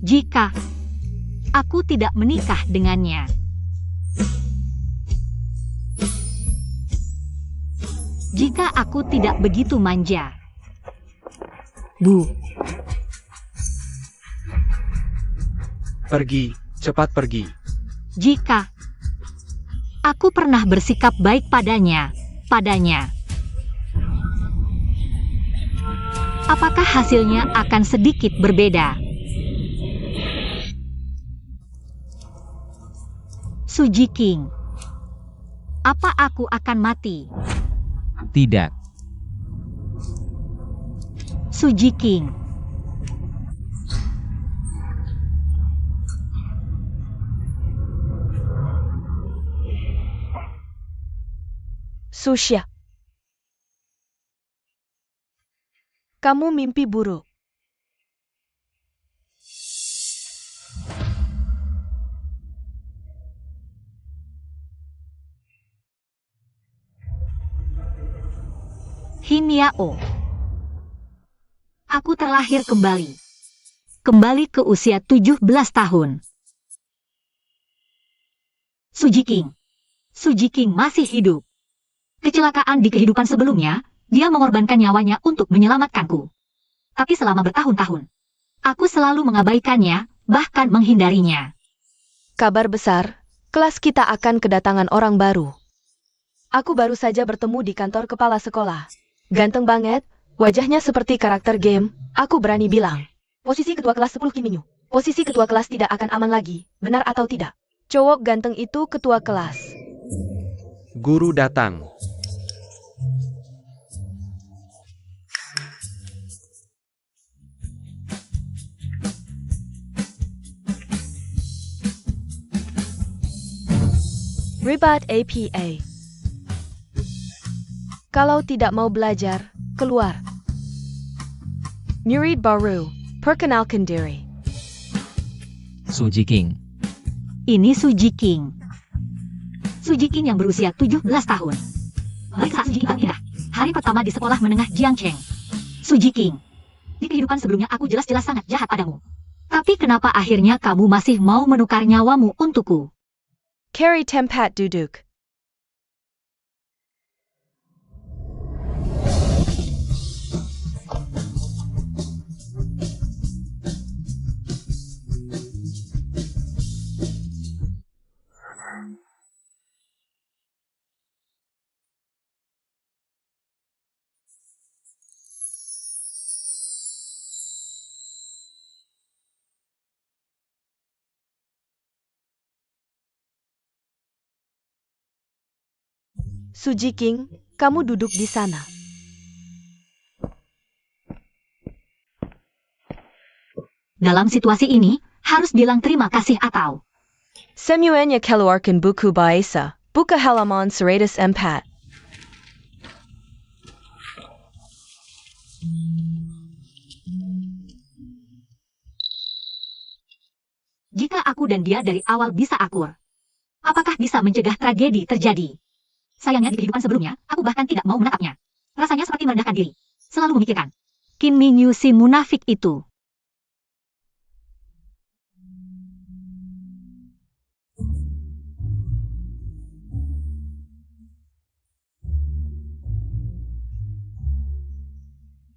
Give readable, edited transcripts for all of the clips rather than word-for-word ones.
Jika aku tidak menikah dengannya, jika aku tidak begitu manja. Bu. Pergi, cepat pergi. Jika aku pernah bersikap baik padanya, apakah hasilnya akan sedikit berbeda? Suji King. Apa aku akan mati? Tidak. Suji King. Susya. Kamu mimpi buruk. Himiao. Aku terlahir kembali. Kembali ke usia 17 tahun. Suji King. Suji King masih hidup. Kecelakaan di kehidupan sebelumnya, dia mengorbankan nyawanya untuk menyelamatkanku. Tapi selama bertahun-tahun, aku selalu mengabaikannya, bahkan menghindarinya. Kabar besar, kelas kita akan kedatangan orang baru. Aku baru saja bertemu di kantor kepala sekolah. Ganteng banget, wajahnya seperti karakter game, aku berani bilang. Posisi ketua kelas 10 Kim Minyu. Posisi ketua kelas tidak akan aman lagi, benar atau tidak? Cowok ganteng itu ketua kelas. Guru datang. Ribat APA. Kalau tidak mau belajar, keluar. Murid baru, perkenalkan diri. Suji King. Ini Suji King. Suji King yang berusia 17 tahun. Baik saat Suji King pindah. Hari pertama di sekolah menengah Jiangcheng. Suji King. Di kehidupan sebelumnya aku jelas-jelas sangat jahat padamu. Tapi kenapa akhirnya kamu masih mau menukar nyawamu untukku? Carry tempat duduk. Suji King, kamu duduk di sana. Dalam situasi ini, harus bilang terima kasih atau... Semuanya keluarkan buku bahasa, buka halaman 104. Jika aku dan dia dari awal bisa akur, apakah bisa mencegah tragedi terjadi? Sayangnya di kehidupan sebelumnya, aku bahkan tidak mau menatapnya. Rasanya seperti merendahkan diri. Selalu memikirkan. Kim Minyu si munafik itu.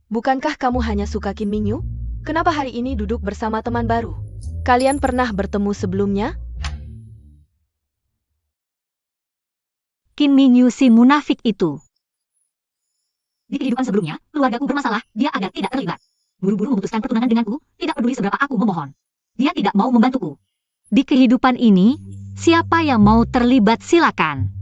Bukankah kamu hanya suka Kim Minyu? Kenapa hari ini duduk bersama teman baru? Kalian pernah bertemu sebelumnya? Kim Minyu si munafik itu. Di kehidupan sebelumnya, keluargaku bermasalah, dia agar tidak terlibat. Buru-buru memutuskan pertunangan denganku, tidak peduli seberapa aku memohon. Dia tidak mau membantuku. Di kehidupan ini, siapa yang mau terlibat silakan.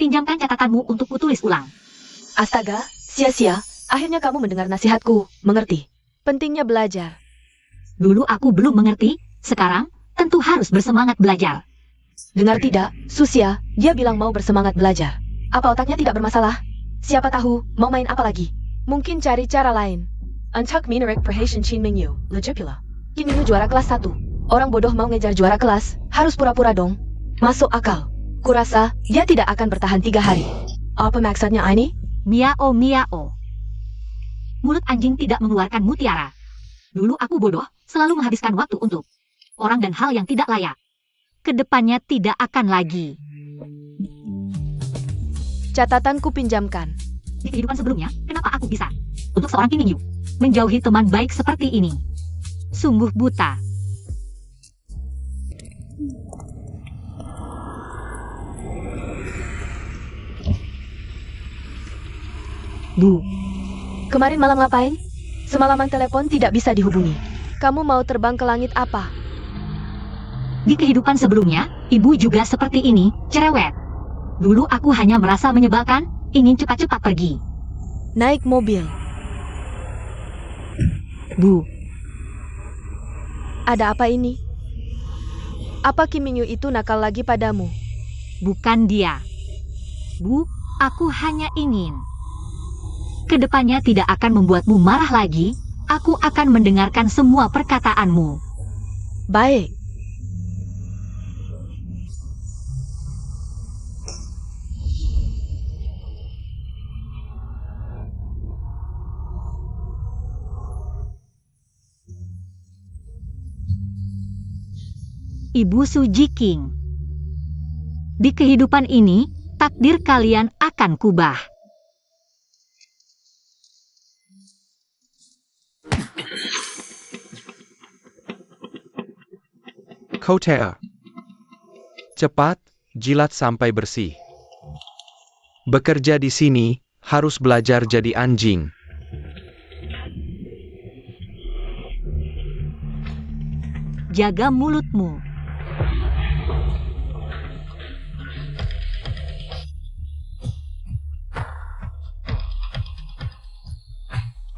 Pinjamkan catatanmu untuk kutulis ulang. Astaga, sia-sia, akhirnya kamu mendengar nasihatku, mengerti? Pentingnya belajar. Dulu aku belum mengerti, sekarang tentu harus bersemangat belajar. Dengar tidak, Susya, dia bilang mau bersemangat belajar. Apa otaknya tidak bermasalah? Siapa tahu, mau main apa lagi? Mungkin cari cara lain. Untuk Minarek Perhatian Chin Mingyu, Lejepula. Kim Minyu juara kelas 1. Orang bodoh mau ngejar juara kelas, harus pura-pura dong. Masuk akal. Kurasa, dia tidak akan bertahan 3 hari. Apa maksudnya ini? Miao miao. Mulut anjing tidak mengeluarkan mutiara. Dulu aku bodoh, selalu menghabiskan waktu untuk orang dan hal yang tidak layak. Kedepannya tidak akan lagi. Catatanku pinjamkan. Di kehidupan sebelumnya, kenapa aku bisa? Untuk seorang King Yu, menjauhi teman baik seperti ini. Sungguh buta. Bu, Kemarin malam ngapain? Semalaman telepon tidak bisa dihubungi. Kamu mau terbang ke langit apa? di kehidupan sebelumnya, ibu juga seperti ini, cerewet. Dulu aku hanya merasa menyebalkan, ingin cepat-cepat pergi. Naik mobil. Bu, Ada apa ini? Apa Kim Mingyu itu nakal lagi padamu? bukan dia. Bu, aku hanya ingin. Kedepannya tidak akan membuatmu marah lagi, aku akan mendengarkan semua perkataanmu. Baik. Ibu Suji King. Di kehidupan ini, takdir kalian akan kubah. Kotea. Cepat, jilat sampai bersih. Bekerja di sini, harus belajar jadi anjing. Jaga mulutmu.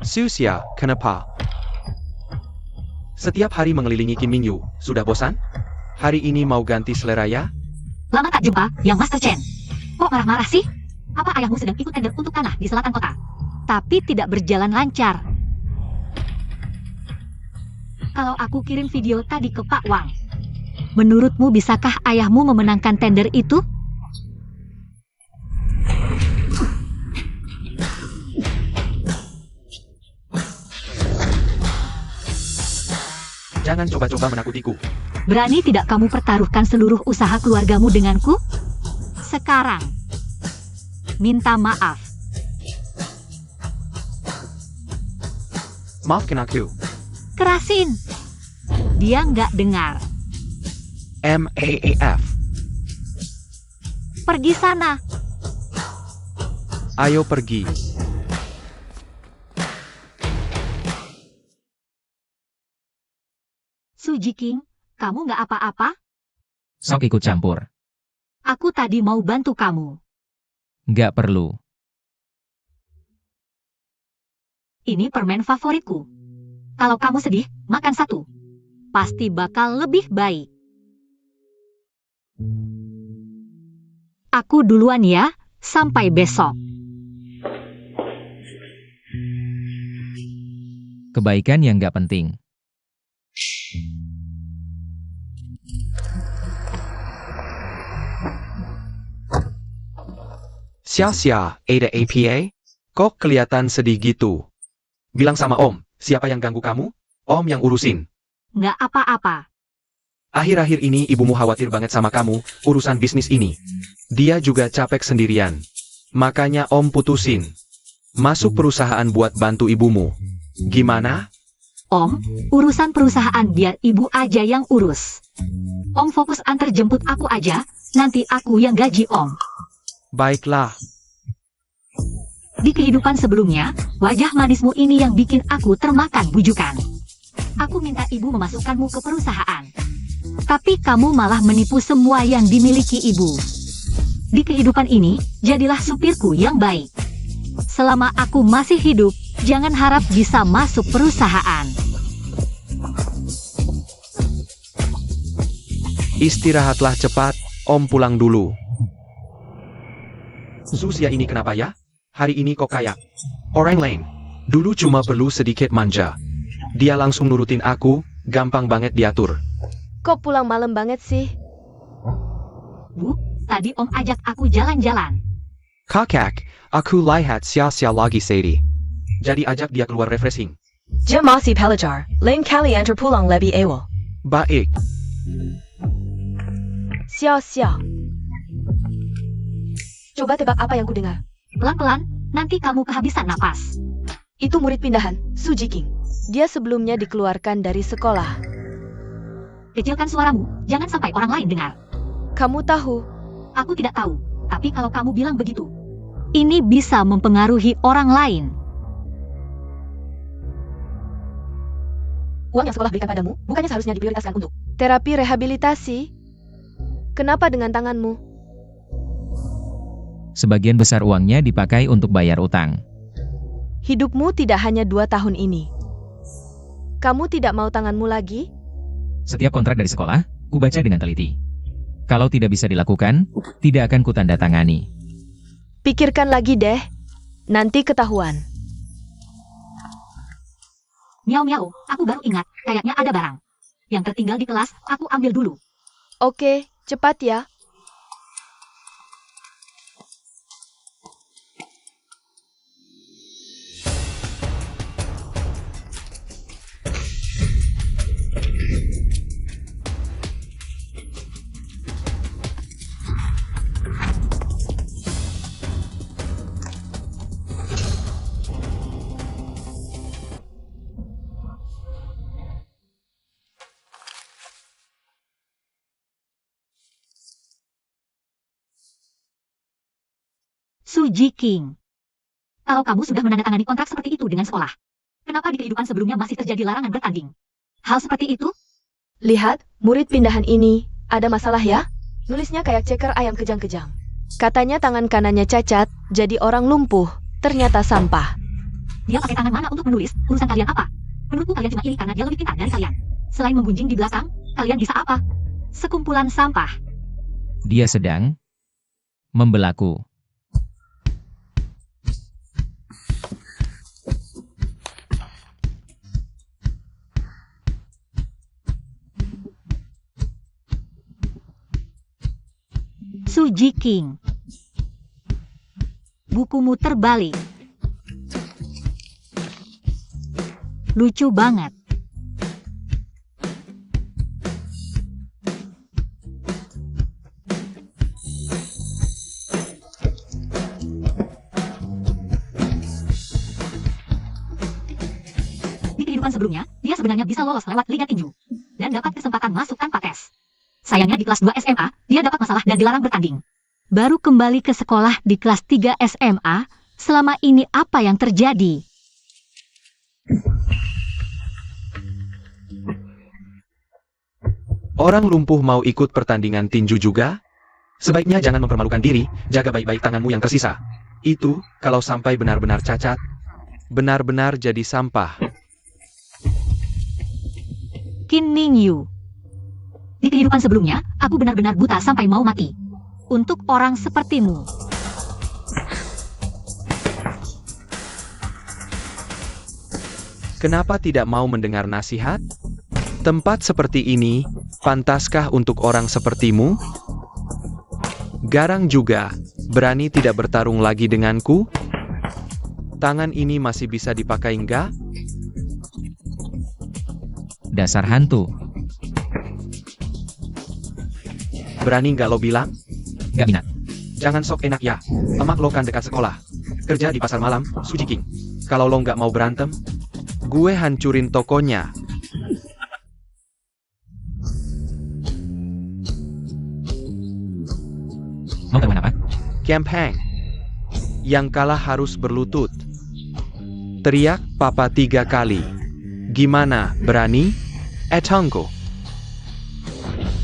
Susia, kenapa? Setiap hari mengelilingi Kim Mingyu, sudah bosan? Hari ini mau ganti selera ya? Lama tak jumpa, Yang Master Chen. Kok marah-marah sih? Apa ayahmu sedang ikut tender untuk tanah di selatan kota? Tapi tidak berjalan lancar. Kalau aku kirim video tadi ke Pak Wang, menurutmu bisakah ayahmu memenangkan tender itu? Jangan coba-coba menakutiku. Berani tidak kamu pertaruhkan seluruh usaha keluargamu denganku? Sekarang, minta maaf. Maafkan aku. Kerasin. Dia nggak dengar. MAAF. Pergi sana. Ayo pergi. Suji King, kamu nggak apa-apa? Sok ikut campur. Aku tadi mau bantu kamu. Nggak perlu. Ini permen favoritku. Kalau kamu sedih, makan satu. Pasti bakal lebih baik. Aku duluan ya, sampai besok. Kebaikan yang nggak penting. Sia-sia, ada APA? Kok kelihatan sedih gitu? Bilang sama Om, siapa yang ganggu kamu? Om yang urusin. Nggak apa-apa. Akhir-akhir ini ibumu khawatir banget sama kamu, urusan bisnis ini. Dia juga capek sendirian. Makanya Om putusin. Masuk perusahaan buat bantu ibumu. Gimana? Om, urusan perusahaan biar ibu aja yang urus. Om fokus antar jemput aku aja, nanti aku yang gaji Om. Baiklah. Di kehidupan sebelumnya, wajah manismu ini yang bikin aku termakan bujukan. Aku minta ibu memasukkanmu ke perusahaan. Tapi kamu malah menipu semua yang dimiliki ibu. Di kehidupan ini, jadilah supirku yang baik. Selama aku masih hidup, jangan harap bisa masuk perusahaan. Istirahatlah cepat, Om pulang dulu. Susia ini kenapa ya? Hari ini kok kayak orang lain. Dulu cuma perlu sedikit manja. Dia langsung nurutin aku, gampang banget diatur. Kok pulang malam banget sih? Bu, tadi Om ajak aku jalan-jalan. Kakak, aku lihat sia-sia lagi Sadie. Jadi ajak dia keluar refreshing. Jam masih pelajar, lain kali antar pulang lebih awal. Baik. Sia-sia. Coba tebak apa yang kudengar. Pelan-pelan, nanti kamu kehabisan napas. Itu murid pindahan, Su Jiking. Dia sebelumnya dikeluarkan dari sekolah. Kecilkan suaramu, jangan sampai orang lain dengar. Kamu tahu? Aku tidak tahu, tapi kalau kamu bilang begitu, ini bisa mempengaruhi orang lain. Uang yang sekolah berikan padamu, bukannya seharusnya diprioritaskan untuk terapi rehabilitasi? Kenapa dengan tanganmu? Sebagian besar uangnya dipakai untuk bayar utang. Hidupmu tidak hanya 2 tahun ini. Kamu tidak mau tanganmu lagi? Setiap kontrak dari sekolah, kubaca dengan teliti. Kalau tidak bisa dilakukan, tidak akan kutandatangani. Pikirkan lagi deh. Nanti ketahuan. Miau-miau, aku baru ingat, kayaknya ada barang. Yang tertinggal di kelas, aku ambil dulu. Oke, cepat ya. Su Jiking. Kalau kamu sudah menandatangani kontrak seperti itu dengan sekolah, kenapa di kehidupan sebelumnya masih terjadi larangan bertanding? Hal seperti itu? Lihat, murid pindahan ini, ada masalah ya? Nulisnya kayak ceker ayam kejang-kejang. Katanya tangan kanannya cacat, jadi orang lumpuh. Ternyata sampah. Dia pakai tangan mana untuk menulis? Urusan kalian apa? Menurutku kalian cuma iri karena dia lebih pintar dari kalian. Selain menggunjing di belakang, kalian bisa apa? Sekumpulan sampah. Dia sedang membelaku. Su Jiking. Bukumu terbalik. Lucu banget. Di kehidupan sebelumnya, dia sebenarnya bisa lolos lewat Liga Tinju dan dapat kesempatan masuk tanpa tes. Sayangnya di kelas 2 SMA, dia dapat masalah dan dilarang bertanding. Baru kembali ke sekolah di kelas 3 SMA, selama ini apa yang terjadi? Orang lumpuh mau ikut pertandingan tinju juga? Sebaiknya jangan mempermalukan diri, jaga baik-baik tanganmu yang tersisa. Itu, kalau sampai benar-benar cacat, benar-benar jadi sampah. Kim Ning Yu. Di kehidupan sebelumnya, aku benar-benar buta sampai mau mati. Untuk orang sepertimu. Kenapa tidak mau mendengar nasihat? Tempat seperti ini, pantaskah untuk orang sepertimu? Garang juga, berani tidak bertarung lagi denganku? Tangan ini masih bisa dipakai enggak? Dasar hantu. Berani nggak lo bilang? Gak minat. Jangan sok enak ya. Emak lo kan dekat sekolah. Kerja di pasar malam, Su Jiking. Kalau lo nggak mau berantem, gue hancurin tokonya. Mau kemana, Pak? Camp Hang. Yang kalah harus berlutut. Teriak papa 3 kali. Gimana, berani? Etongko.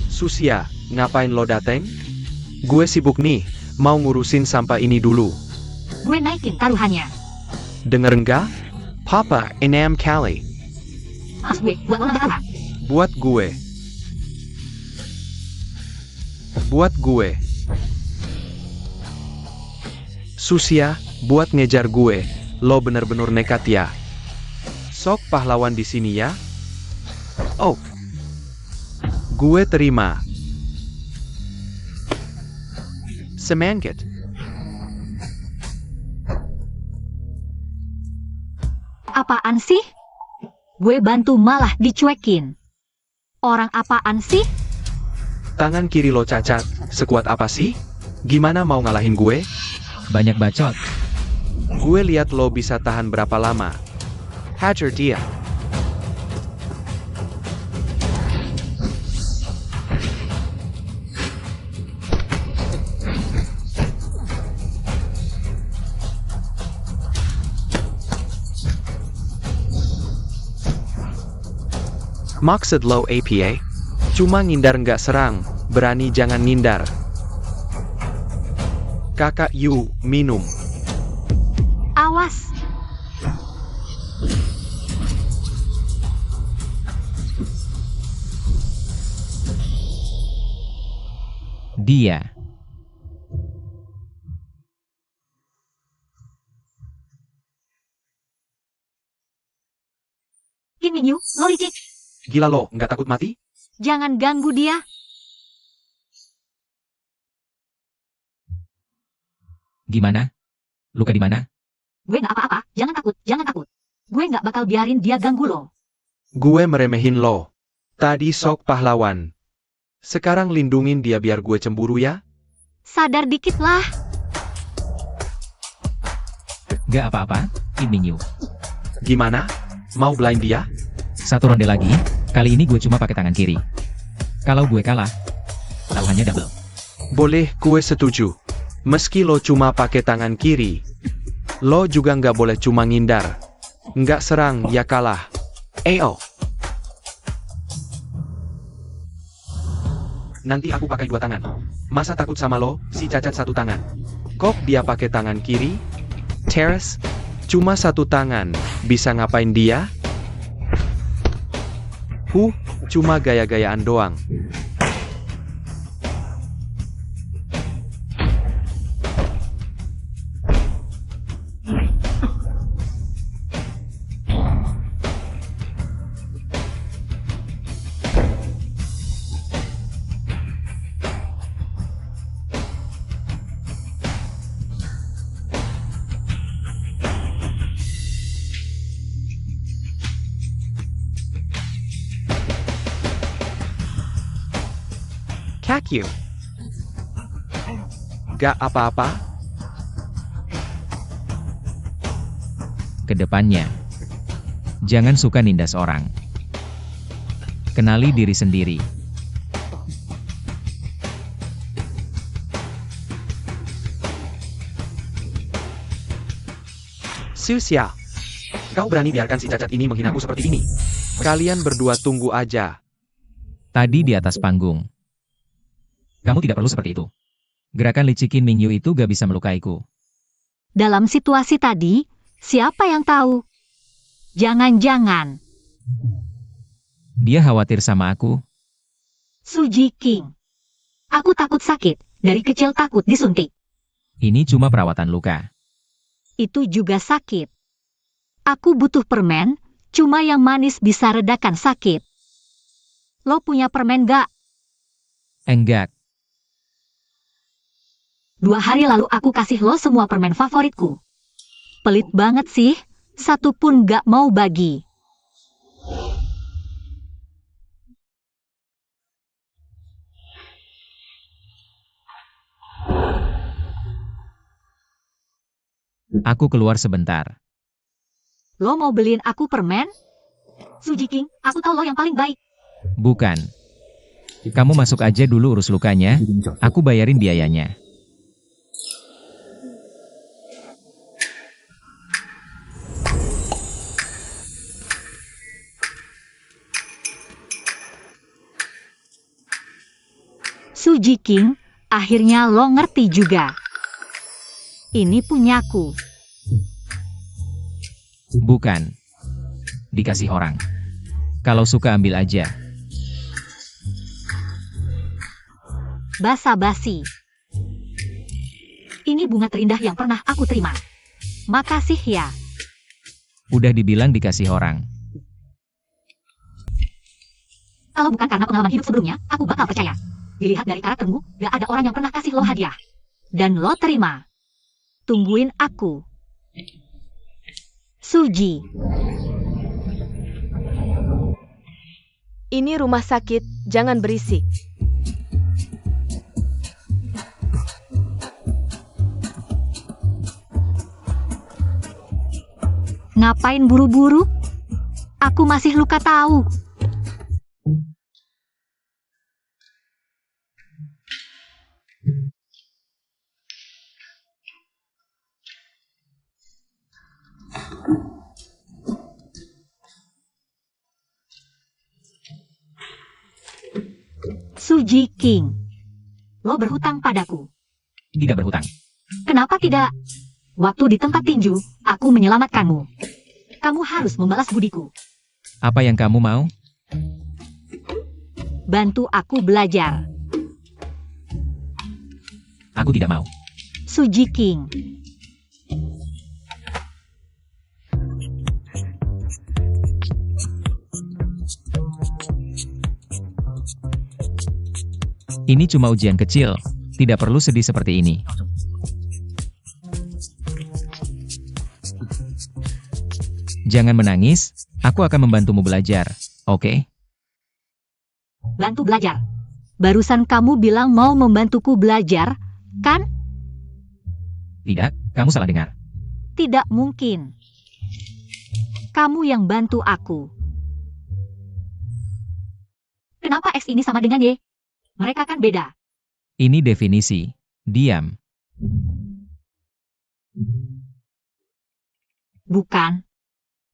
Susia, ngapain lo dateng? Gue sibuk nih, mau ngurusin sampah ini dulu. Gue naikin taruhannya. Denger nggak? Papa, 6 kali. Mas gue, buat olahraga. Buat gue. Buat gue. Susia, buat ngejar gue. Lo bener-bener nekat ya. Sok pahlawan di sini ya. Oh. Gue terima. Semangat. Apaan sih? Gue bantu malah dicuekin. Orang apaan sih? Tangan kiri lo cacat, sekuat apa sih? Gimana mau ngalahin gue? Banyak bacot. Gue lihat lo bisa tahan berapa lama. Hajar dia. Maksud lo APA? Cuma ngindar nggak serang, berani jangan ngindar. Kakak Yu, minum. Awas. Dia. King Mingyu, lo licik. Gila lo, nggak takut mati? Jangan ganggu dia. Gimana? Luka di mana? Gue nggak apa-apa, jangan takut, jangan takut. Gue nggak bakal biarin dia ganggu lo. Gue meremehin lo. Tadi sok pahlawan. Sekarang lindungin dia biar gue cemburu ya? Sadar dikit lah. Gak apa-apa, King Mingyu. Gimana? Mau blind dia? Satu ronde lagi, kali ini gue cuma pakai tangan kiri. Kalau gue kalah, taruhannya double. Boleh, gue setuju. Meski lo cuma pakai tangan kiri, lo juga nggak boleh cuma ngindar. Nggak serang, ya kalah. Ayo. Nanti aku pakai 2 tangan. Masa takut sama lo, si cacat 1 tangan? Kok dia pakai tangan kiri? Terrace? Cuma 1 tangan, bisa ngapain dia? Cuma gaya-gayaan doang. Kakyu. Gak apa-apa. Kedepannya, jangan suka nindas orang. Kenali diri sendiri. Susya. Kau berani biarkan si cacat ini menghinaku seperti ini? Kalian berdua tunggu aja. Tadi di atas panggung. Kamu tidak perlu seperti itu. Gerakan licik King Mingyu itu gak bisa melukaiku. Dalam situasi tadi, siapa yang tahu? Jangan-jangan Dia khawatir sama aku. Suji King. Aku takut sakit, dari kecil takut disuntik. Ini cuma perawatan luka. Itu juga sakit. Aku butuh permen, cuma yang manis bisa redakan sakit. Lo punya permen gak? Enggak. 2 hari lalu aku kasih lo semua permen favoritku. Pelit banget sih, 1 pun gak mau bagi. Aku keluar sebentar. Lo mau beliin aku permen? Suji King, aku tahu lo yang paling baik. Bukan. Kamu masuk aja dulu urus lukanya, aku bayarin biayanya. Suji King, akhirnya lo ngerti juga. Ini punyaku. Bukan. Dikasih orang. Kalau suka ambil aja. Basa-basi. Ini bunga terindah yang pernah aku terima. Makasih ya. Udah dibilang dikasih orang. Kalau bukan karena pengalaman hidup sebelumnya, aku bakal percaya. Dilihat dari karaktermu, gak ada orang yang pernah kasih lo hadiah. Dan lo terima. Tungguin aku. Suji. Ini rumah sakit, jangan berisik. Ngapain buru-buru? Aku masih luka tahu. Suji King. Lo berhutang padaku. Tidak berhutang. Kenapa tidak? Waktu di tempat tinju, aku menyelamatkanmu. Kamu harus membalas budiku. Apa yang kamu mau? Bantu aku belajar. Aku tidak mau. Suji King. Ini cuma ujian kecil. Tidak perlu sedih seperti ini. Jangan menangis. Aku akan membantumu belajar. Oke? Bantu belajar. Barusan kamu bilang mau membantuku belajar, kan? Tidak, kamu salah dengar. Tidak mungkin. Kamu yang bantu aku. Kenapa X ini sama dengan Y? Mereka kan beda. Ini definisi. Diam. Bukan.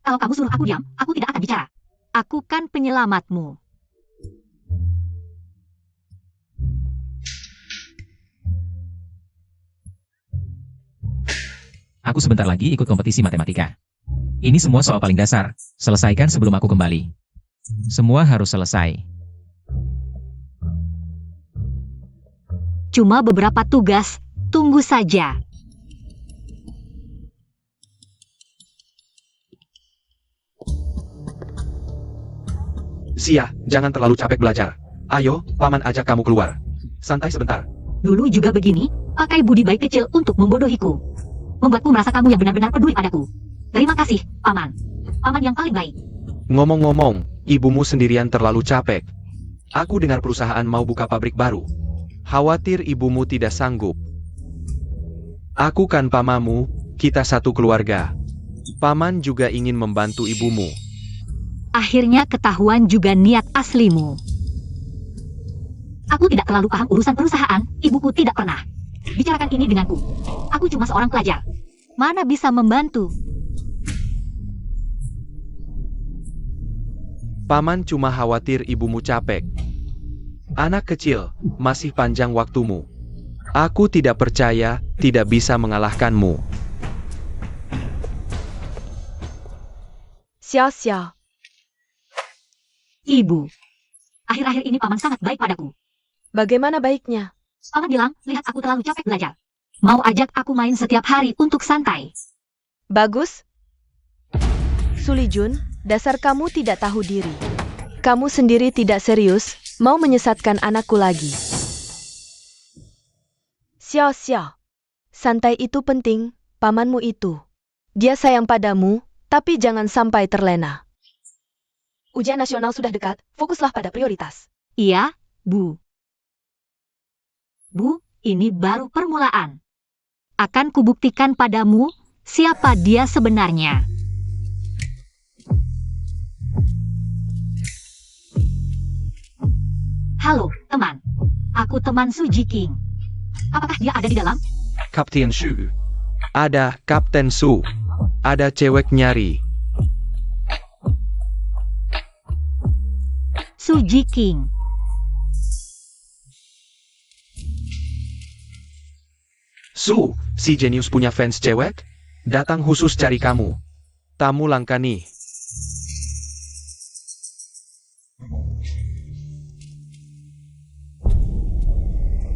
Kalau kamu suruh aku diam, aku tidak akan bicara. Aku kan penyelamatmu. Aku sebentar lagi ikut kompetisi matematika. Ini semua soal paling dasar. Selesaikan sebelum aku kembali. Semua harus selesai. Cuma beberapa tugas, tunggu saja. Sia, jangan terlalu capek belajar. Ayo, paman ajak kamu keluar. Santai sebentar. Dulu juga begini, pakai budi baik kecil untuk membodohiku. Membuatku merasa kamu yang benar-benar peduli padaku. Terima kasih, paman. Paman yang paling baik. Ngomong-ngomong, ibumu sendirian terlalu capek. Aku dengar perusahaan mau buka pabrik baru. Khawatir ibumu tidak sanggup. Aku kan pamamu, kita satu keluarga. Paman juga ingin membantu ibumu. Akhirnya ketahuan juga niat aslimu. Aku tidak terlalu paham urusan perusahaan, ibuku tidak pernah. Bicarakan ini denganku. Aku cuma seorang pelajar. Mana bisa membantu? Paman cuma khawatir ibumu capek. Anak kecil, masih panjang waktumu. Aku tidak percaya, tidak bisa mengalahkanmu. Xiao. Ibu. Akhir-akhir ini paman sangat baik padaku. Bagaimana baiknya? Paman bilang, lihat aku terlalu capek belajar. Mau ajak aku main setiap hari untuk santai. Bagus. Sulijun, dasar kamu tidak tahu diri. Kamu sendiri tidak serius, mau menyesatkan anakku lagi. Xiao. Santai itu penting, pamanmu itu. Dia sayang padamu, tapi jangan sampai terlena. Ujian nasional sudah dekat, fokuslah pada prioritas. Iya, Bu. Bu, ini baru permulaan. Akan kubuktikan padamu siapa dia sebenarnya. Halo, teman. Aku teman Suji King. Apakah dia ada di dalam? Kapten Shu. Ada Kapten Su. Ada cewek nyari. Suji King. Su, si jenius punya fans cewek? Datang khusus cari kamu. Tamu langka nih.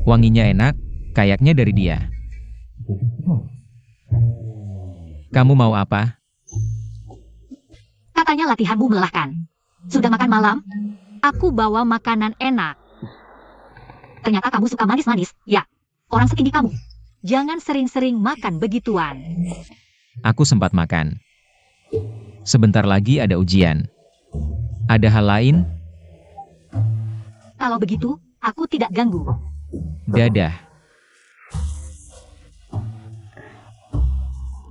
Wanginya enak, kayaknya dari dia. Kamu mau apa? Katanya latihanmu melelahkan. Sudah makan malam? Aku bawa makanan enak. Ternyata kamu suka manis-manis, ya? Orang setinggi kamu. Jangan sering-sering makan begituan. Aku sempat makan. Sebentar lagi ada ujian. Ada hal lain? Kalau begitu, aku tidak ganggu. Dadah.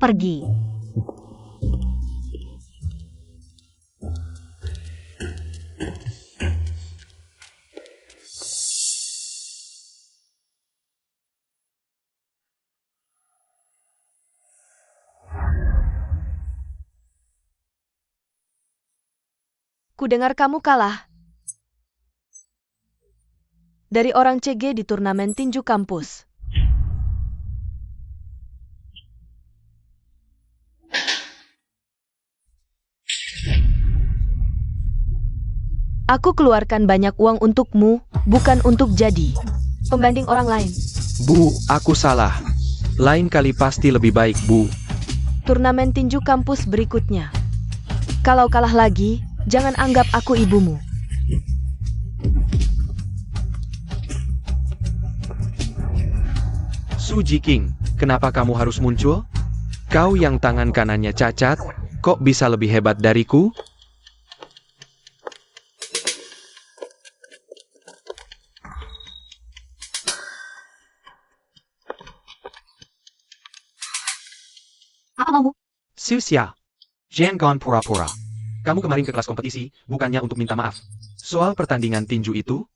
Pergi. Kudengar kamu kalah dari orang CG di turnamen tinju kampus. Aku keluarkan banyak uang untukmu, bukan untuk jadi pembanding orang lain. Bu, aku salah. Lain kali pasti lebih baik, Bu. Turnamen tinju kampus berikutnya. Kalau kalah lagi, jangan anggap aku ibumu. Su Jiking, kenapa kamu harus muncul? Kau yang tangan kanannya cacat, kok bisa lebih hebat dariku? Apa maumu? Susia, jangan pura-pura. Kamu kemarin ke kelas kompetisi, bukannya untuk minta maaf. Soal pertandingan tinju itu,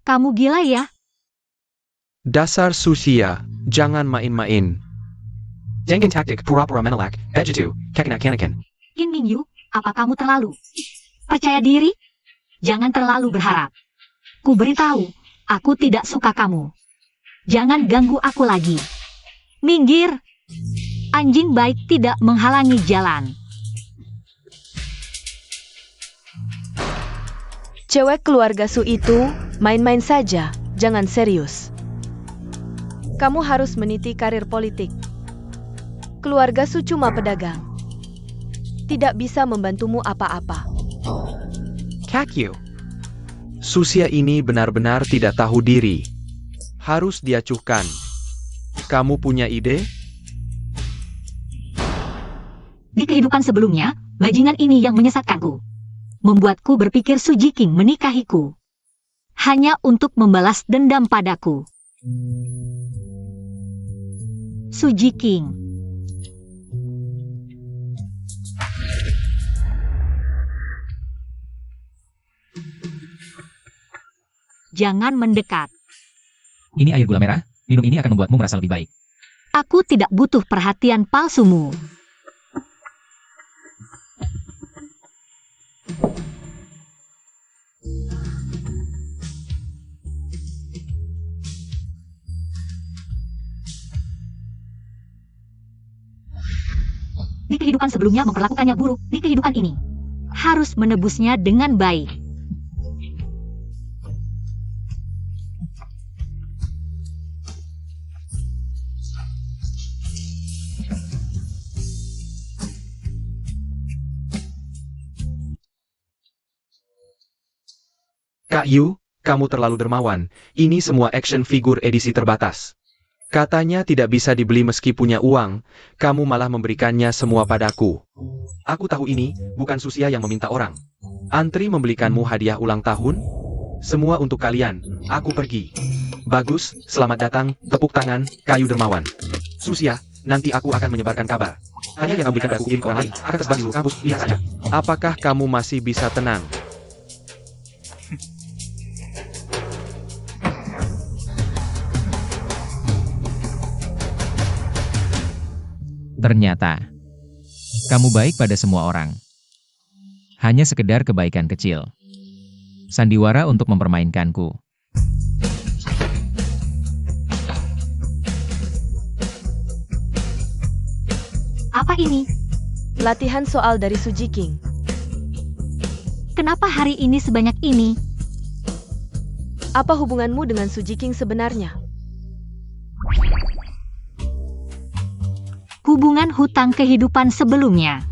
Kamu gila ya? dasar Susia, jangan main-main. Jangan taktik pura-pura menolak, begitu, kekanak-kanakan. Kim Mingyu, apa kamu terlalu percaya diri? Jangan terlalu berharap. Ku beritahu, aku tidak suka kamu. Jangan ganggu aku lagi. Minggir. Anjing baik tidak menghalangi jalan. Cewek keluarga Su itu main-main saja, jangan serius. Kamu harus meniti karir politik. Keluarga Su cuma pedagang. Tidak bisa membantumu apa-apa. Kakyu. Susia ini benar-benar tidak tahu diri. Harus diacuhkan. Kamu punya ide? Di kehidupan sebelumnya, bajingan ini yang menyesatkanku. Membuatku berpikir Su Jiking menikahiku. Hanya untuk membalas dendam padaku. Su Jiking. Jangan mendekat. Ini air gula merah. Minum ini akan membuatmu merasa lebih baik. Aku tidak butuh perhatian palsumu. Di kehidupan sebelumnya memperlakukannya buruk, di kehidupan ini harus menebusnya dengan baik. Kak Yu, kamu terlalu dermawan. Ini semua action figure edisi terbatas. Katanya tidak bisa dibeli meski punya uang, kamu malah memberikannya semua padaku. Aku tahu ini, bukan Susia yang meminta orang. Antri membelikanmu hadiah ulang tahun? Semua untuk kalian, aku pergi. Bagus, selamat datang, tepuk tangan, kayu dermawan. Susia, nanti aku akan menyebarkan kabar. Hanya yang memberikan aku kirim ke orang lain, akan tersebar di seluruh kampus, lihat saja. Apakah kamu masih bisa tenang? Ternyata, kamu baik pada semua orang. Hanya sekedar kebaikan kecil. Sandiwara untuk mempermainkanku. Apa ini? Latihan soal dari Su Jiking. Kenapa hari ini sebanyak ini? Apa hubunganmu dengan Su Jiking sebenarnya? Hubungan hutang kehidupan sebelumnya.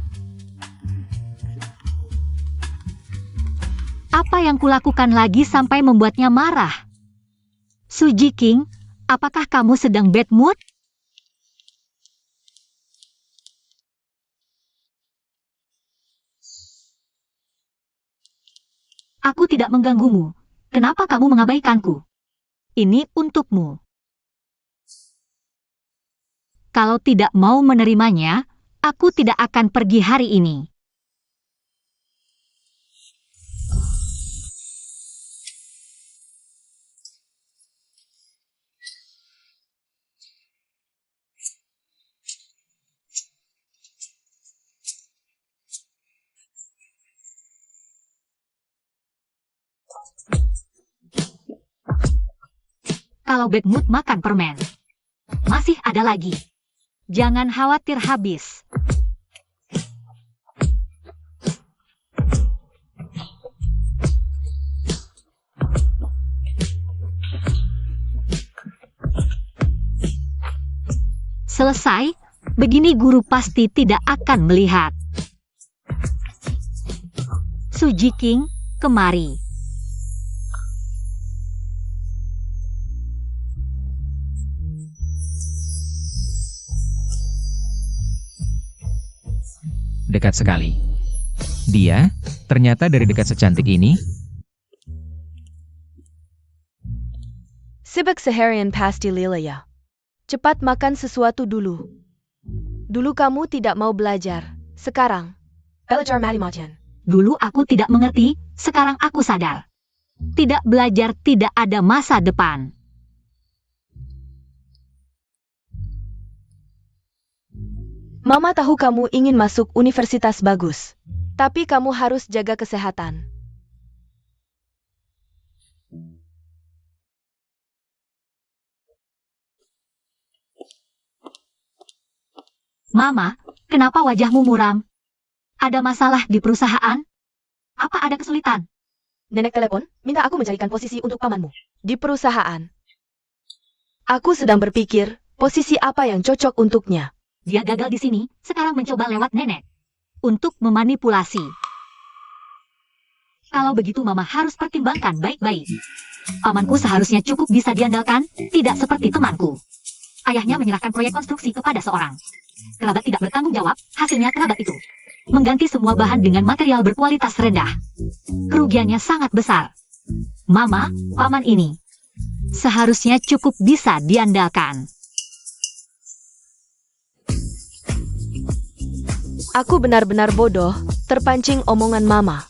Apa yang kulakukan lagi sampai membuatnya marah? Su Jiking, apakah kamu sedang bad mood? Aku tidak mengganggumu. Kenapa kamu mengabaikanku? Ini untukmu. Kalau tidak mau menerimanya, aku tidak akan pergi hari ini. Kalau bad mood makan permen. Masih ada lagi. Jangan khawatir habis. Selesai, begini guru pasti tidak akan melihat. Su Jiking, kemari. Dekat sekali. Dia, ternyata dari dekat secantik ini. Sibuk seharian pasti lila ya. Cepat makan sesuatu dulu. Dulu kamu tidak mau belajar. Sekarang, belajar matematika. Dulu aku tidak mengerti, sekarang aku sadar. Tidak belajar tidak ada masa depan. Mama tahu kamu ingin masuk universitas bagus. Tapi kamu harus jaga kesehatan. Mama, kenapa wajahmu muram? Ada masalah di perusahaan? Apa ada kesulitan? Nenek telepon, minta aku mencarikan posisi untuk pamanmu. Di perusahaan. Aku sedang berpikir, posisi apa yang cocok untuknya. Dia gagal di sini, sekarang mencoba lewat nenek. Untuk memanipulasi. Kalau begitu Mama harus pertimbangkan baik-baik. Pamanku seharusnya cukup bisa diandalkan, tidak seperti temanku. Ayahnya menyerahkan proyek konstruksi kepada seorang kerabat tidak bertanggung jawab, hasilnya kerabat itu mengganti semua bahan dengan material berkualitas rendah. Kerugiannya sangat besar. Mama, paman ini seharusnya cukup bisa diandalkan. Aku benar-benar bodoh, terpancing omongan Mama.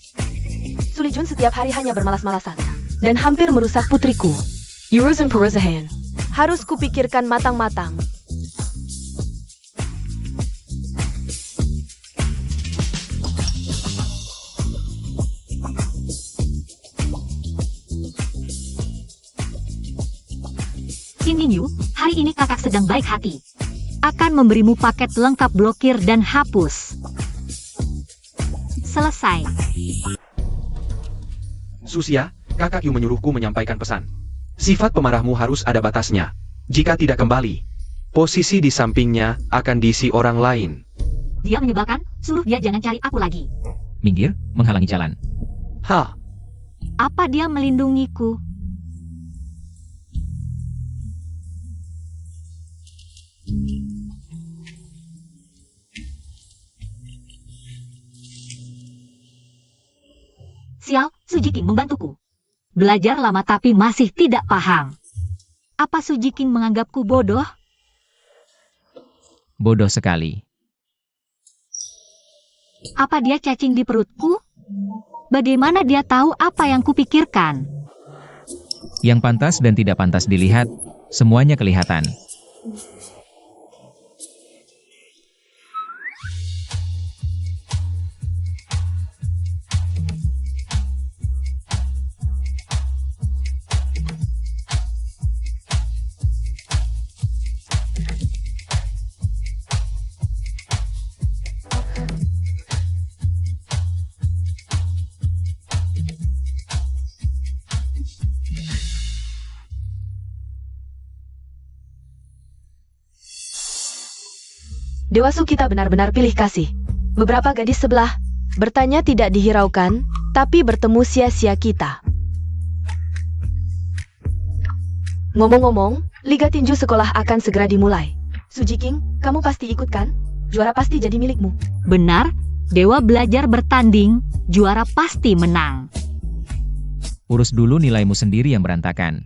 Sulijun setiap hari hanya bermalas-malasan, dan hampir merusak putriku. Urusan perusahaan. Harus kupikirkan matang-matang. Kim In-yu, hari ini kakak sedang baik hati. Akan memberimu paket lengkap blokir dan hapus. Selesai. Susia, kakak Yu menyuruhku menyampaikan pesan. Sifat pemarahmu harus ada batasnya. Jika tidak kembali, posisi di sampingnya akan diisi orang lain. Dia menyebalkan, suruh dia jangan cari aku lagi. Minggir, menghalangi jalan. Hah? Apa dia melindungiku? Sial, Su Jiking membantuku. Belajar lama tapi masih tidak paham. Apa Su Jiking menganggapku bodoh? Bodoh sekali. Apa dia cacing di perutku? Bagaimana dia tahu apa yang kupikirkan? Yang pantas dan tidak pantas dilihat, semuanya kelihatan. Dewasu kita benar-benar pilih kasih. Beberapa gadis sebelah bertanya tidak dihiraukan, tapi bertemu sia-sia kita. Ngomong-ngomong, Liga Tinju sekolah akan segera dimulai. Suji King, kamu pasti ikut kan? Juara pasti jadi milikmu. Benar, dewa belajar bertanding, juara pasti menang. Urus dulu nilaimu sendiri yang berantakan.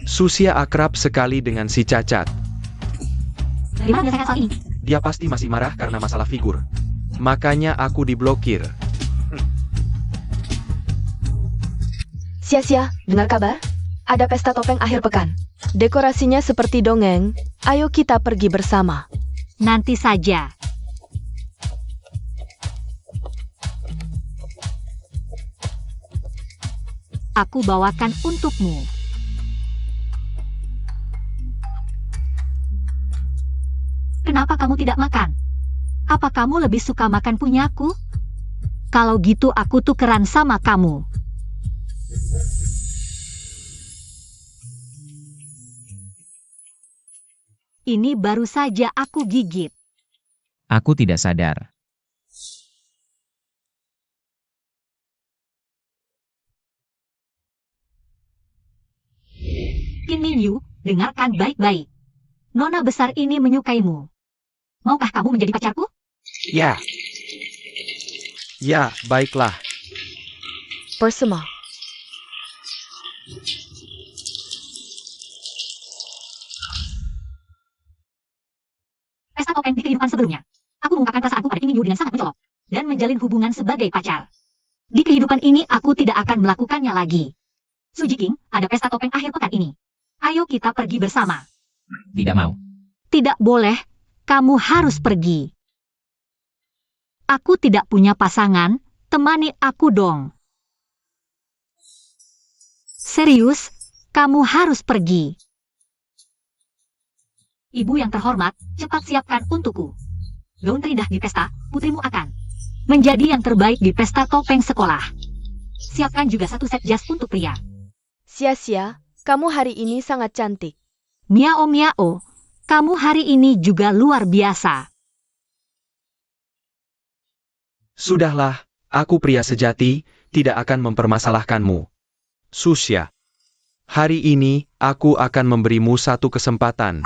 Susia akrab sekali dengan si Cacat. Bagaimana menyelesaikan soal ini? Dia pasti masih marah karena masalah figur. Makanya aku diblokir. Sia-sia, dengar kabar? Ada pesta topeng akhir pekan. Dekorasinya seperti dongeng, ayo kita pergi bersama. Nanti saja. Aku bawakan untukmu. Kenapa kamu tidak makan? Apa kamu lebih suka makan punyaku? Kalau gitu aku tukeran sama kamu. Ini baru saja aku gigit. Aku tidak sadar. Qin Mingyu, dengarkan baik-baik. Nona besar ini menyukaimu. Maukah kamu menjadi pacarku? Ya. Ya, baiklah. Bersama. Pesta topeng di kehidupan sebelumnya. Aku mengungkapkan perasaanku pada Qin Mingyu dengan sangat mencolok. Dan menjalin hubungan sebagai pacar. Di kehidupan ini aku tidak akan melakukannya lagi. Suji King, ada pesta topeng akhir pekan ini. Ayo kita pergi bersama. Tidak mau. Tidak boleh, kamu harus pergi. Aku tidak punya pasangan, temani aku dong. Serius, kamu harus pergi. Ibu yang terhormat, cepat siapkan untukku. Gaun terindah di pesta, putrimu akan menjadi yang terbaik di pesta topeng sekolah. Siapkan juga satu set jas untuk pria. Sia-sia, kamu hari ini sangat cantik. Miao Miao, kamu hari ini juga luar biasa. Sudahlah, aku pria sejati, tidak akan mempermasalahkanmu. Susia. Hari ini, aku akan memberimu satu kesempatan.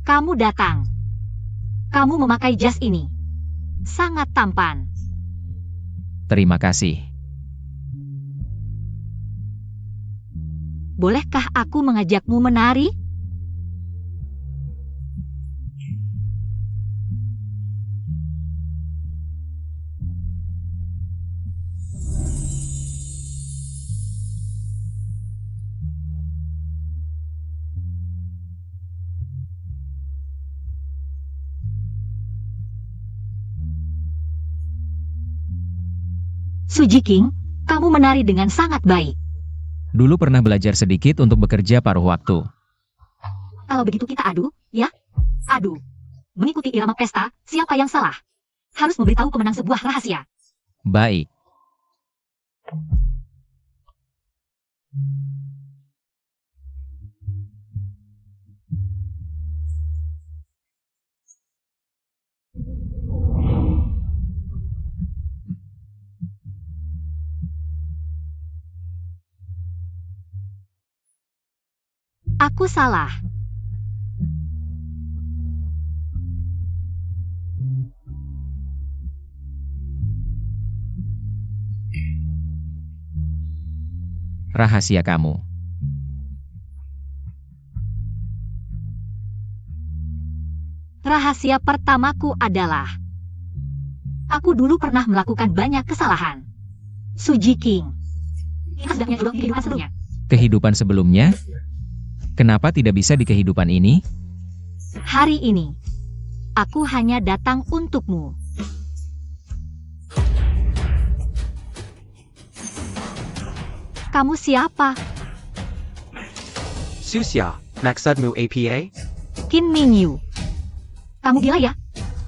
Kamu datang. Kamu memakai jas ini. Sangat tampan. Terima kasih. Bolehkah aku mengajakmu menari? Suji King, kamu menari dengan sangat baik. Dulu pernah belajar sedikit untuk bekerja paruh waktu. Kalau begitu kita adu, ya? Adu. Mengikuti irama pesta, siapa yang salah? Harus memberitahu pemenang sebuah rahasia. Baik. Aku salah. Rahasia kamu. Rahasia pertamaku adalah aku dulu pernah melakukan banyak kesalahan. Suji King. Kita sudah punya jodoh di kehidupan sebelumnya. Kehidupan sebelumnya? Kenapa tidak bisa di kehidupan ini? Hari ini, aku hanya datang untukmu. Kamu siapa? Susia, maksudmu APA? Qin Mingyu. Kamu gila ya?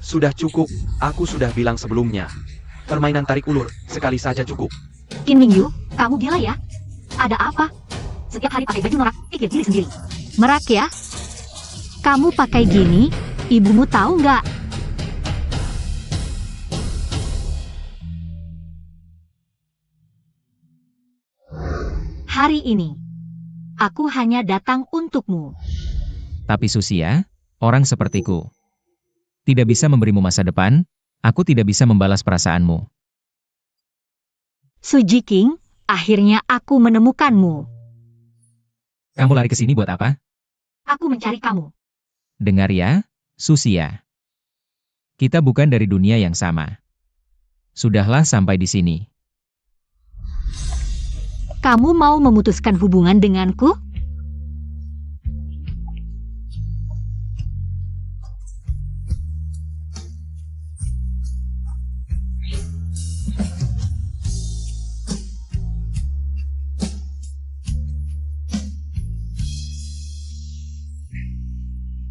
Sudah cukup, aku sudah bilang sebelumnya. Permainan tarik ulur, sekali saja cukup. Qin Mingyu, kamu gila ya? Ada apa? Setiap hari pakai baju norak, pikir diri sendiri. Merak ya? Kamu pakai gini, ibumu tahu nggak? Hari ini, aku hanya datang untukmu. Tapi Susia, orang sepertiku tidak bisa memberimu masa depan, aku tidak bisa membalas perasaanmu. Su Jiking, akhirnya aku menemukanmu. Kamu lari ke sini buat apa? Aku mencari kamu. Dengar ya, Susia. Kita bukan dari dunia yang sama. Sudahlah sampai di sini. Kamu mau memutuskan hubungan denganku?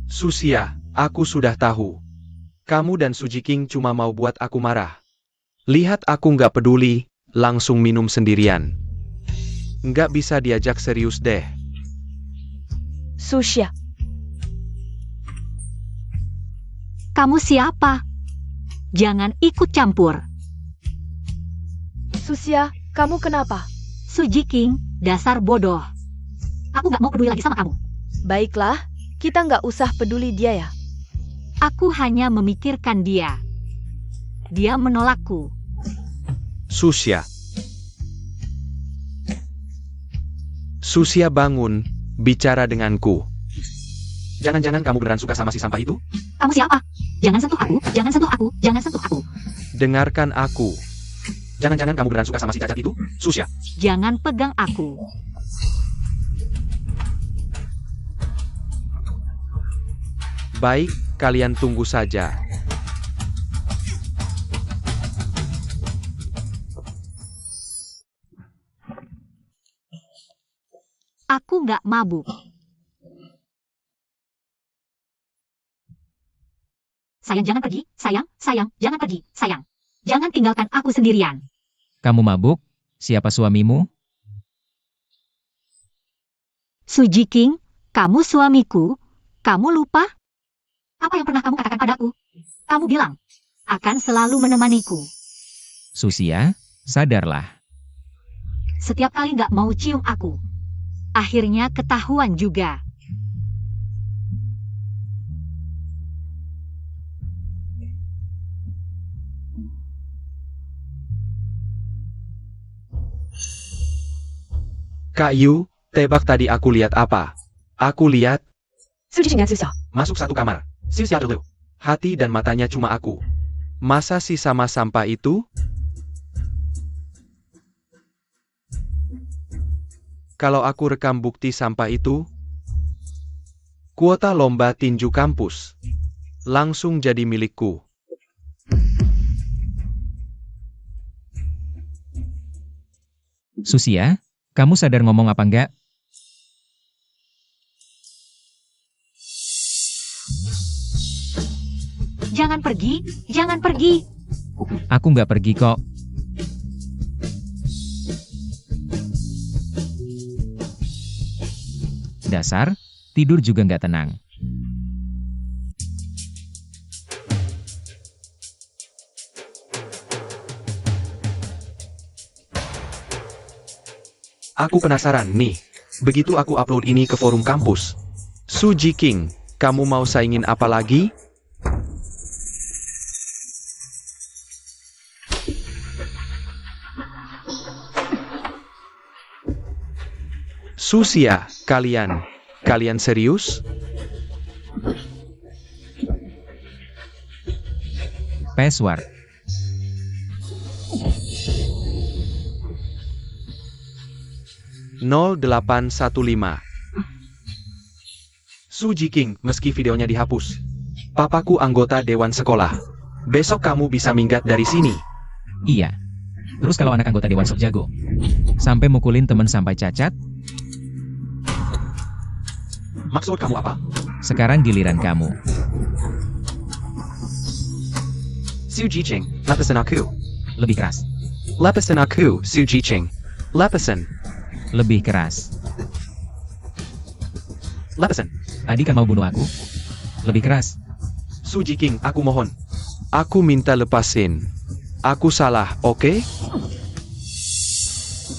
Susia, aku sudah tahu. Kamu dan Su Jiking cuma mau buat aku marah. Lihat aku nggak peduli, langsung minum sendirian. Nggak bisa diajak serius deh. Susia, Kamu siapa? Jangan ikut campur. Susia, kamu kenapa? Su Jiking, dasar bodoh. Aku nggak mau peduli lagi sama kamu. Baiklah, kita nggak usah peduli dia ya. Aku hanya memikirkan dia. Dia menolakku. Susia. Susia bangun, bicara denganku. Jangan-jangan kamu beneran suka sama si sampah itu? Kamu siapa? Jangan sentuh aku, jangan sentuh aku, jangan sentuh aku. Dengarkan aku. Jangan-jangan kamu beneran suka sama si cacat itu? Susia. Jangan pegang aku. Baik, kalian tunggu saja. Aku nggak mabuk. Sayang, jangan pergi. Sayang, jangan pergi. Sayang, jangan tinggalkan aku sendirian. Kamu mabuk? Siapa suamimu? Su Jiking, kamu suamiku. Kamu lupa? Apa yang pernah kamu katakan padaku? Kamu bilang, akan selalu menemaniku. Susia, sadarlah. Setiap kali nggak mau cium aku. Akhirnya ketahuan juga. Kak Yu, tebak tadi aku lihat apa? Aku lihat, Su Jiking dan Susia. masuk satu kamar. Susia dulu. Hati dan matanya cuma aku. Masa sih sama sampah itu? Kalau aku rekam bukti sampah itu, kuota lomba tinju kampus langsung jadi milikku. Susia, kamu sadar ngomong apa enggak? Jangan pergi, jangan pergi. Aku nggak pergi kok. Dasar, tidur juga nggak tenang. Aku penasaran nih, begitu aku upload ini ke forum kampus. Su Jiking, kamu mau saingin apa lagi? Susia, kalian serius? Password. (0815) Su Jiking, meski videonya dihapus. Papaku anggota dewan sekolah. Besok kamu bisa minggat dari sini. Iya. Terus kalau anak anggota dewan sok jago, sampai mukulin temen sampai cacat, Maksud kamu apa? sekarang giliran kamu. Su Jiking, lepasin aku. Lebih keras. Lepasin aku, Su Jiking. Lepasin. Lebih keras. Lepasin. Tadi kan mau bunuh aku? Lebih keras. Su Jiking, aku mohon. Aku minta lepasin. Aku salah, oke?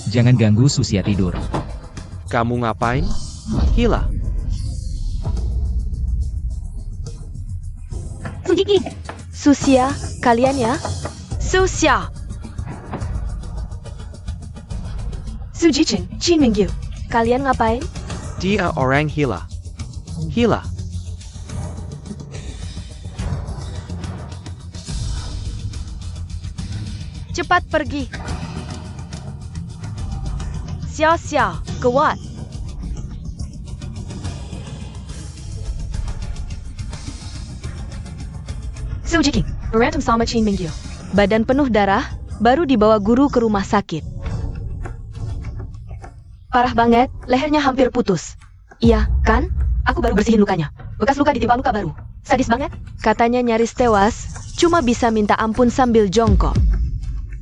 Jangan ganggu Susia tidur. Kamu ngapain? Hila. Su Jiking, Susia, kalian ya? Susia! Su Jiqing, Jin Mingyu. Kalian ngapain? Dia orang hila. Hila. Cepat pergi. Xiao Xiao, kuat. Su Jiqing, berantem sama Qin Mingyu. Badan penuh darah, baru dibawa guru ke rumah sakit. Parah banget, lehernya hampir putus. Iya, kan? Aku baru bersihin lukanya. Bekas luka ditimpa luka baru. Sadis banget. Katanya nyaris tewas, cuma bisa minta ampun sambil jongkok.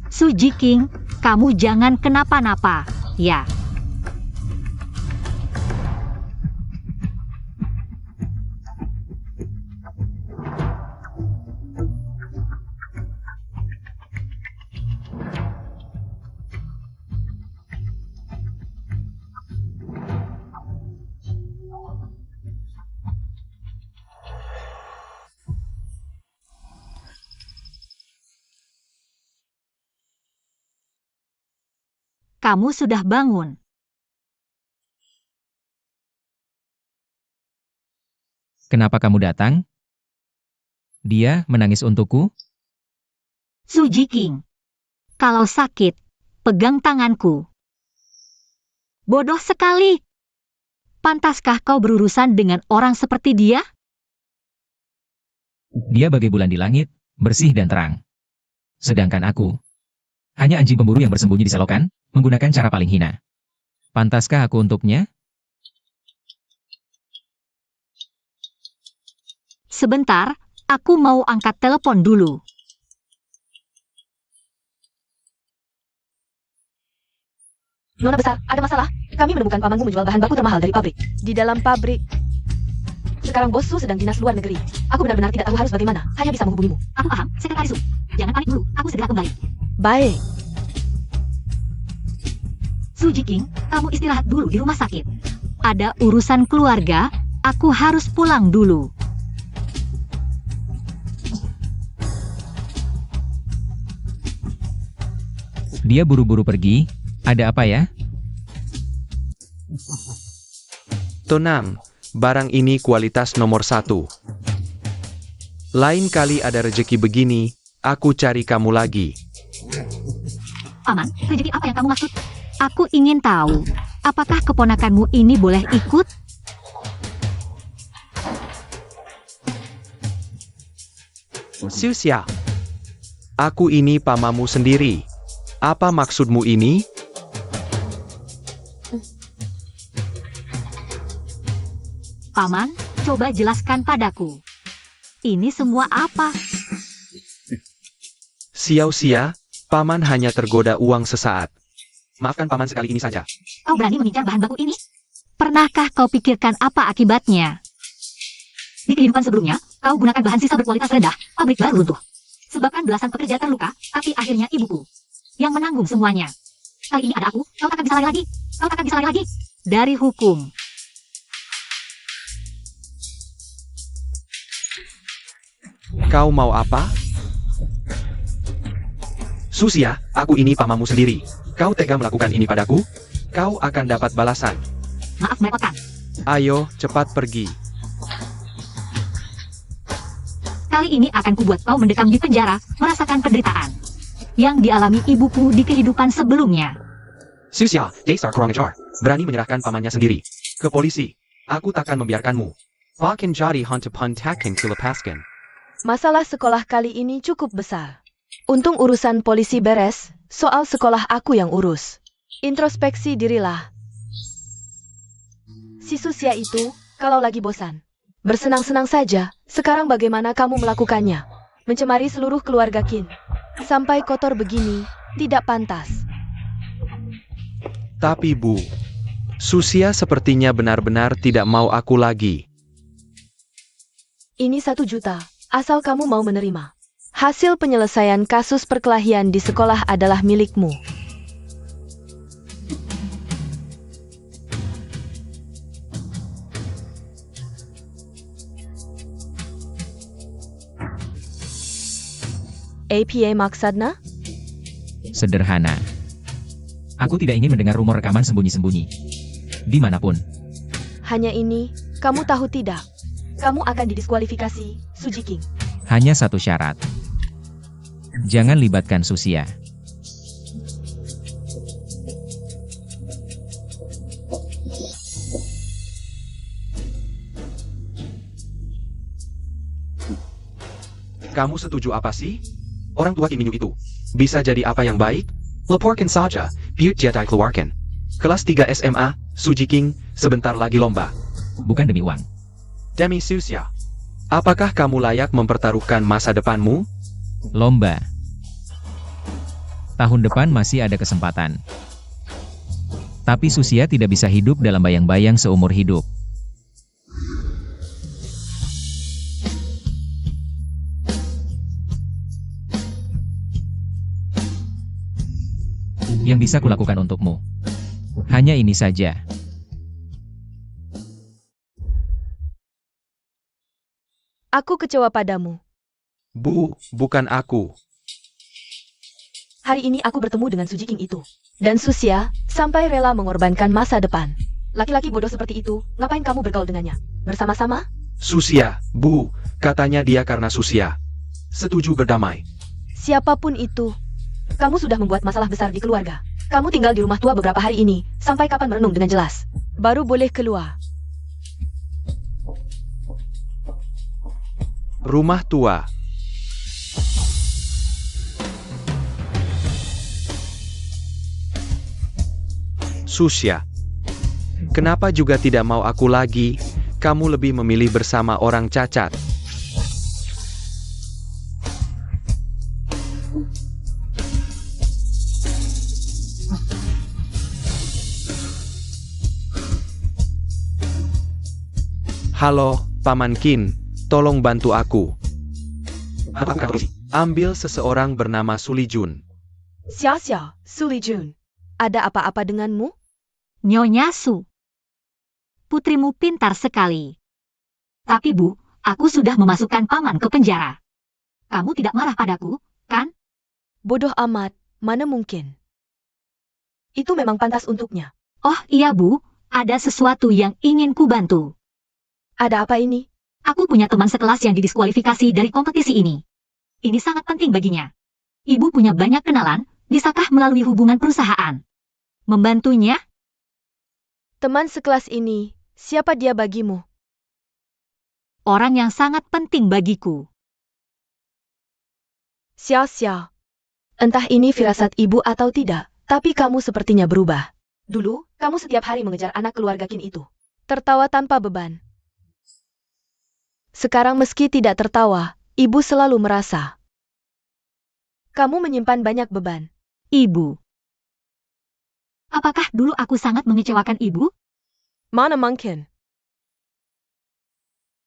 Su Jiking, kamu jangan kenapa-napa, ya. Kamu sudah bangun. Kenapa kamu datang? Dia menangis untukku? Su Jiking, kalau sakit, pegang tanganku. Bodoh sekali. Pantaskah kau berurusan dengan orang seperti dia? Dia bagai bulan di langit, bersih dan terang. Sedangkan aku, hanya anjing pemburu yang bersembunyi di selokan, menggunakan cara paling hina. Pantaskah aku untuknya? Sebentar, aku mau angkat telepon dulu. Nona besar, ada masalah. Kami menemukan pamanmu menjual bahan baku termahal dari pabrik. Di dalam pabrik. Sekarang bosku sedang dinas luar negeri. Aku benar-benar tidak tahu harus bagaimana. Hanya bisa menghubungimu. Aku paham, Sekretaris Su. Jangan panik dulu, aku segera kembali. Baik. Su Jiking, kamu istirahat dulu di rumah sakit. Ada urusan keluarga, aku harus pulang dulu. Dia buru-buru pergi. Ada apa ya? Tenang, barang ini kualitas nomor 1. Lain kali ada rejeki begini, aku cari kamu lagi. Paman, rezeki apa yang kamu maksud? Aku ingin tahu, apakah keponakanmu ini boleh ikut? Susia. Aku ini pamamu sendiri. Apa maksudmu ini? Paman, coba jelaskan padaku. Ini semua apa? Sia-sia, paman hanya tergoda uang sesaat. Maafkan paman sekali ini saja. Kau berani mengincar bahan baku ini? Pernahkah kau pikirkan apa akibatnya? Di kehidupan sebelumnya, kau gunakan bahan sisa berkualitas rendah, pabrik baru runtuh. Sebabkan belasan pekerja terluka, tapi akhirnya ibuku yang menanggung semuanya. Kali ini ada aku, kau takkan bisa lari lagi. Kau takkan bisa lari lagi. Dari hukum. Kau mau apa? Susia, aku ini pamamu sendiri. Kau tega melakukan ini padaku? Kau akan dapat balasan. Maaf merepotkan. Ayo, cepat pergi. Kali ini akan kubuat kau mendekam di penjara, merasakan penderitaan yang dialami ibuku di kehidupan sebelumnya. Susia, dasar kurang ajar. Berani menyerahkan pamannya sendiri ke polisi. Aku takkan membiarkanmu. Bahkan jadi hantu pun takkan kulepaskan. Masalah sekolah kali ini cukup besar. Untung urusan polisi beres, soal sekolah aku yang urus. Introspeksi dirilah. Si Susia itu, kalau lagi bosan, bersenang-senang saja. Sekarang bagaimana kamu melakukannya? Mencemari seluruh keluarga Qin. Sampai kotor begini, tidak pantas. Tapi Bu, Susia sepertinya benar-benar tidak mau aku lagi. Ini 1 juta, asal kamu mau menerima. Hasil penyelesaian kasus perkelahian di sekolah adalah milikmu. APA maksudnya? Sederhana. Aku tidak ingin mendengar rumor rekaman sembunyi-sembunyi. Dimanapun. Hanya ini, kamu tahu tidak? Kamu akan didiskualifikasi, Suji King. Hanya satu syarat. Jangan libatkan Susia. Kamu setuju apa sih? Orang tua Kim Minyu itu bisa jadi apa yang baik? Laporkan saja, Piut Jedi keluarkan. Kelas 3 SMA, Suji King, sebentar lagi lomba. Bukan demi uang. Demi Susia. Apakah kamu layak mempertaruhkan masa depanmu? Lomba. Tahun depan masih ada kesempatan. Tapi Susia tidak bisa hidup dalam bayang-bayang seumur hidup. Yang bisa kulakukan untukmu hanya ini saja. Aku kecewa padamu. Bu, bukan aku. Hari ini aku bertemu dengan Suji King itu. Dan Susia, sampai rela mengorbankan masa depan. Laki-laki bodoh seperti itu, ngapain kamu bergaul dengannya? Bersama-sama? Susia, Bu, katanya dia karena Susia. Setuju berdamai. Siapapun itu, kamu sudah membuat masalah besar di keluarga. Kamu tinggal di rumah tua beberapa hari ini, sampai kapan merenung dengan jelas? Baru boleh keluar. Rumah tua. Susia. Kenapa juga tidak mau aku lagi? Kamu lebih memilih bersama orang cacat. Halo, Paman Qin, tolong bantu aku. Ambil seseorang bernama Sulijun. Xia, Sulijun. Ada apa-apa denganmu? Nyonya Su. Putrimu pintar sekali. Tapi Bu, aku sudah memasukkan paman ke penjara. Kamu tidak marah padaku, kan? Bodoh amat, mana mungkin. Itu memang pantas untuknya. Oh iya Bu, ada sesuatu yang ingin ku bantu. Ada apa ini? Aku punya teman sekelas yang didiskualifikasi dari kompetisi ini. Ini sangat penting baginya. Ibu punya banyak kenalan, bisakah melalui hubungan perusahaan membantunya? Teman sekelas ini, siapa dia bagimu? Orang yang sangat penting bagiku. Xia. Entah ini firasat ibu atau tidak, tapi kamu sepertinya berubah. Dulu, kamu setiap hari mengejar anak keluarga Qin itu. Tertawa tanpa beban. Sekarang meski tidak tertawa, ibu selalu merasa kamu menyimpan banyak beban. Ibu. Apakah dulu aku sangat mengecewakan ibu? Mana mungkin?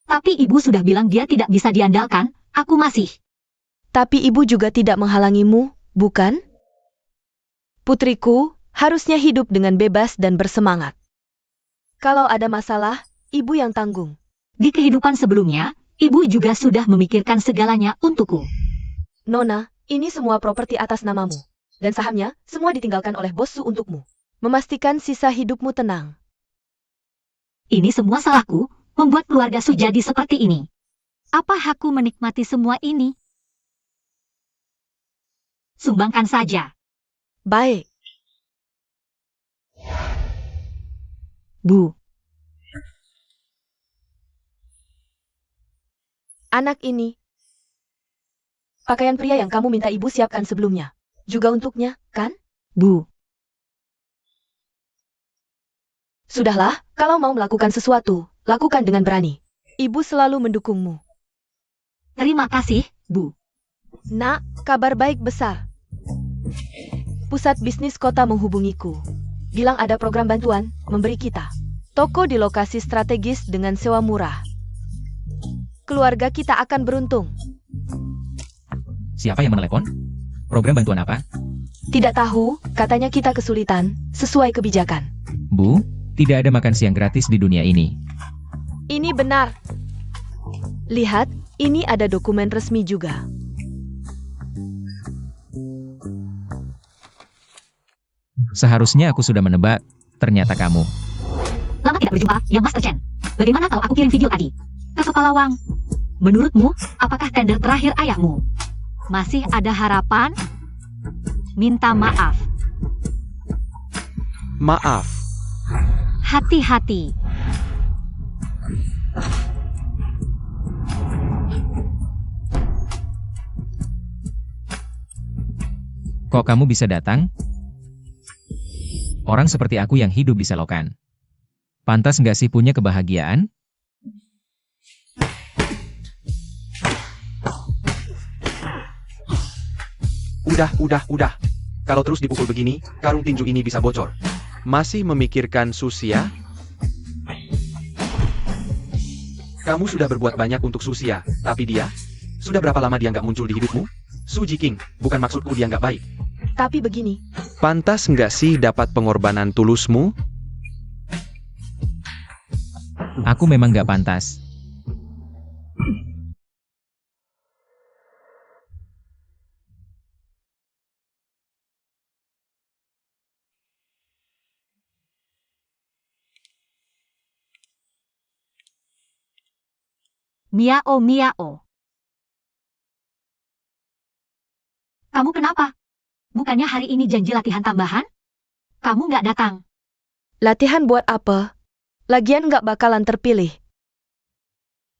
Tapi ibu sudah bilang dia tidak bisa diandalkan, aku masih. Tapi ibu juga tidak menghalangimu, bukan? Putriku, harusnya hidup dengan bebas dan bersemangat. Kalau ada masalah, ibu yang tanggung. Di kehidupan sebelumnya, ibu juga sudah memikirkan segalanya untukku. Nona, ini semua properti atas namamu. Dan sahamnya, semua ditinggalkan oleh bos Su untukmu. Memastikan sisa hidupmu tenang. Ini semua salahku, membuat keluarga Su jadi seperti ini. Apa hakku menikmati semua ini? Sumbangkan saja. Baik. Bu. Anak ini. Pakaian pria yang kamu minta ibu siapkan sebelumnya. Juga untuknya, kan? Bu. Sudahlah, kalau mau melakukan sesuatu, lakukan dengan berani. Ibu selalu mendukungmu. Terima kasih, Bu. Nak, kabar baik besar. Pusat bisnis kota menghubungiku. bilang ada program bantuan, memberi kita toko di lokasi strategis dengan sewa murah. Keluarga kita akan beruntung. Siapa yang menelepon? Program bantuan apa? Tidak tahu, katanya kita kesulitan, sesuai kebijakan. Bu, tidak ada makan siang gratis di dunia ini. Ini benar. Lihat, ini ada dokumen resmi juga. Seharusnya aku sudah menebak, ternyata kamu. Lama tidak berjumpa, Yang Master Chen. Bagaimana kalau aku kirim video tadi? Ke Kepala Wang. Menurutmu, apakah tender terakhir ayahmu? Masih ada harapan? Minta maaf. Maaf. Hati-hati. Kok kamu bisa datang? Orang seperti aku yang hidup di selokan. Pantas nggak sih punya kebahagiaan? Udah. Kalau terus dipukul begini, karung tinju ini bisa bocor. Masih memikirkan Susia? Kamu sudah berbuat banyak untuk Susia, tapi dia? Sudah berapa lama dia nggak muncul di hidupmu? Su Jiking, bukan maksudku dia nggak baik. Tapi begini, Pantas nggak sih dapat pengorbanan tulusmu? Aku memang nggak pantas. Miao. Kamu kenapa? Bukannya hari ini janji latihan tambahan? Kamu nggak datang. latihan buat apa? Lagian nggak bakalan terpilih.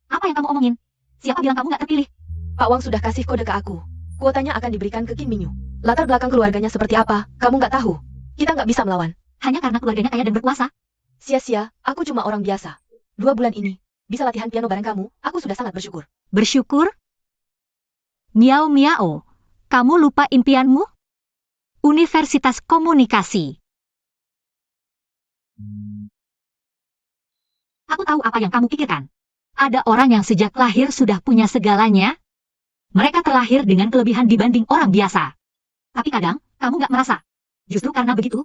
Apa yang kamu omongin? Siapa bilang kamu nggak terpilih? Pak Wang sudah kasih kode ke aku. Kuotanya akan diberikan ke Kim Minyu. Latar belakang keluarganya seperti apa, kamu nggak tahu. Kita nggak bisa melawan. Hanya karena keluarganya kaya dan berkuasa? Sia-sia, aku cuma orang biasa. 2 bulan ini, bisa latihan piano bareng kamu, aku sudah sangat bersyukur. Bersyukur? Miao, kamu lupa impianmu? Universitas Komunikasi. Aku tahu apa yang kamu pikirkan. Ada orang yang sejak lahir sudah punya segalanya. Mereka terlahir dengan kelebihan dibanding orang biasa. Tapi kadang, kamu nggak merasa. Justru karena begitu,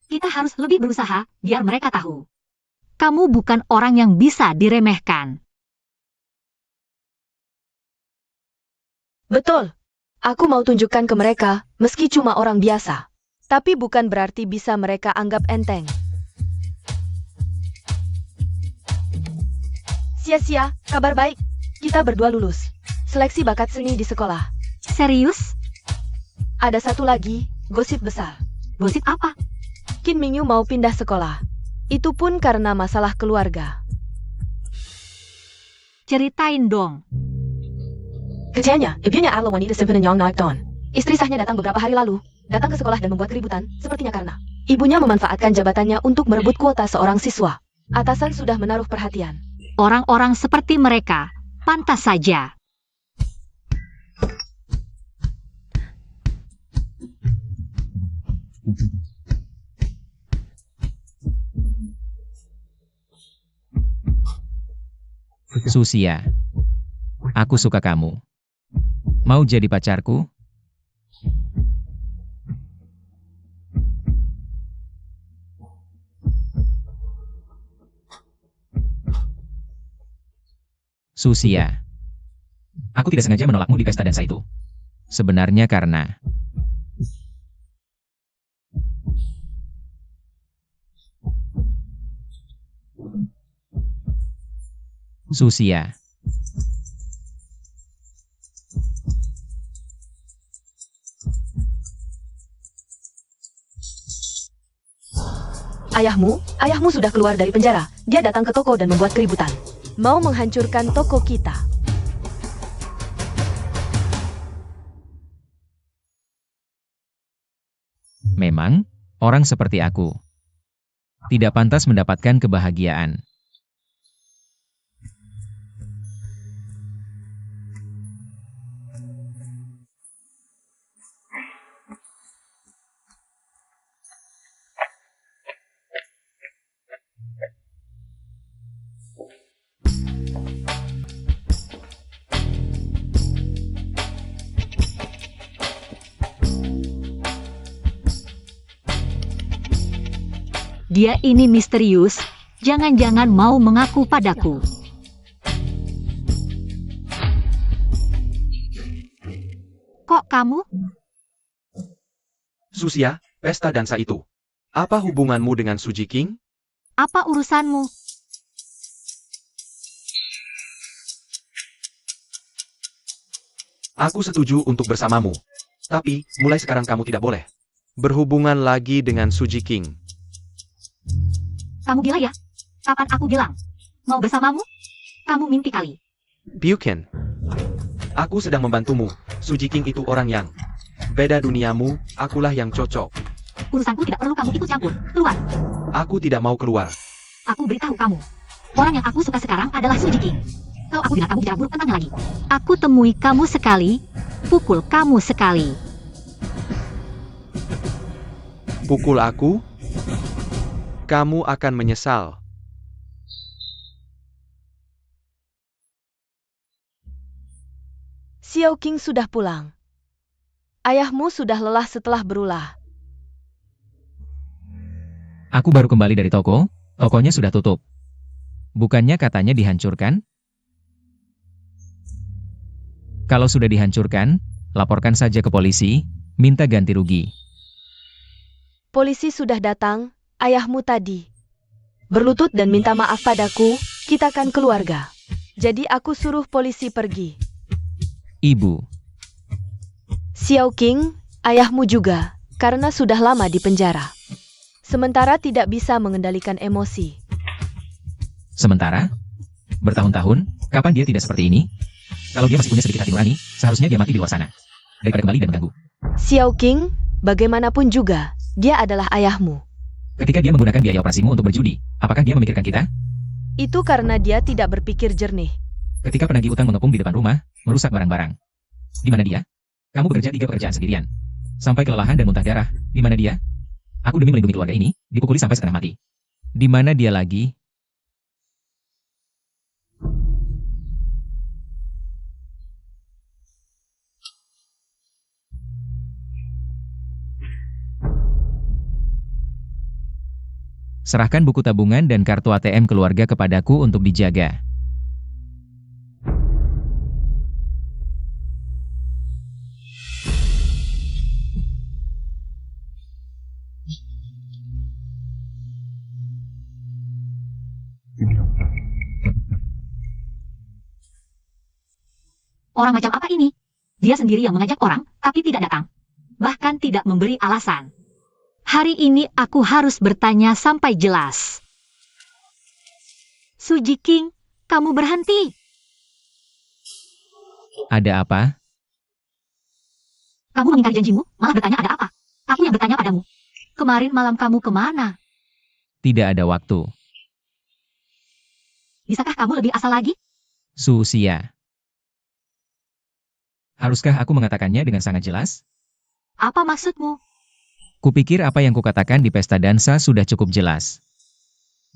kita harus lebih berusaha biar mereka tahu. Kamu bukan orang yang bisa diremehkan. Betul. Aku mau tunjukkan ke mereka, meski cuma orang biasa. Tapi bukan berarti bisa mereka anggap enteng. Sia-sia, kabar baik. Kita berdua lulus. Seleksi bakat seni di sekolah. Serius? Ada satu lagi, gosip besar. Gosip apa? Kim Minyu mau pindah sekolah. Itu pun karena masalah keluarga. Ceritain dong. Kerjanya, ibunya Arlo wanita simpen Yong Naikton. Istri sahnya datang beberapa hari lalu, datang ke sekolah dan membuat keributan, sepertinya karena ibunya memanfaatkan jabatannya untuk merebut kuota seorang siswa. Atasan sudah menaruh perhatian. Orang-orang seperti mereka, pantas saja. Susia. Aku suka kamu. Mau jadi pacarku? Susia. Aku tidak sengaja menolakmu di pesta dansa itu. Sebenarnya karena Susia. Ayahmu sudah keluar dari penjara. Dia datang ke toko dan membuat keributan. Mau menghancurkan toko kita. Memang, orang seperti aku tidak pantas mendapatkan kebahagiaan. Dia ini misterius, jangan-jangan mau mengaku padaku. Kok kamu? Susia, pesta dansa itu. Apa hubunganmu dengan Su Jiking? Apa urusanmu? Aku setuju untuk bersamamu. Tapi, mulai sekarang kamu tidak boleh berhubungan lagi dengan Su Jiking. Kamu gila ya? Kapan aku bilang? Mau bersamamu? Kamu mimpi kali. Buchan. Aku sedang membantumu. Su Jiking itu orang yang beda duniamu, akulah yang cocok. Urusanku tidak perlu kamu ikut campur. Keluar. Aku tidak mau keluar. Aku beritahu kamu. Orang yang aku suka sekarang adalah Su Jiking. Kalau aku bilang kamu bicara buruk tentangnya lagi. Aku temui kamu sekali, pukul kamu sekali. Pukul aku? Kamu akan menyesal. Xiao Qing sudah pulang. Ayahmu sudah lelah setelah berulah. Aku baru kembali dari toko, tokonya sudah tutup. Bukannya katanya dihancurkan? Kalau sudah dihancurkan, laporkan saja ke polisi, minta ganti rugi. Polisi sudah datang, ayahmu tadi berlutut dan minta maaf padaku, kita kan keluarga. Jadi aku suruh polisi pergi. Ibu, Xiao Qing, ayahmu juga, karena sudah lama di penjara. Sementara tidak bisa mengendalikan emosi. sementara? Bertahun-tahun, kapan dia tidak seperti ini? Kalau dia masih punya sedikit hati nurani, seharusnya dia mati di luar sana. Daripada kembali dan mengganggu. Xiao Qing, bagaimanapun juga, dia adalah ayahmu. Ketika dia menggunakan biaya operasimu untuk berjudi, apakah dia memikirkan kita? Itu karena dia tidak berpikir jernih. Ketika penagih utang mengepung di depan rumah, merusak barang-barang. Di mana dia? Kamu bekerja 3 pekerjaan sendirian. Sampai kelelahan dan muntah darah. Di mana dia? Aku demi melindungi keluarga ini, dipukuli sampai setengah mati. Di mana dia lagi? Serahkan buku tabungan dan kartu ATM keluarga kepadaku untuk dijaga. Orang macam apa ini? Dia sendiri yang mengajak orang, tapi tidak datang. Bahkan tidak memberi alasan. Hari ini aku harus bertanya sampai jelas. Su Jiking, kamu berhenti. Ada apa? Kamu mengingkari janjimu, malah bertanya ada apa? Aku yang bertanya padamu. Kemarin malam kamu kemana? Tidak ada waktu. Bisakah kamu lebih asal lagi? Susia. Haruskah aku mengatakannya dengan sangat jelas? Apa maksudmu? Kupikir apa yang kukatakan di pesta dansa sudah cukup jelas.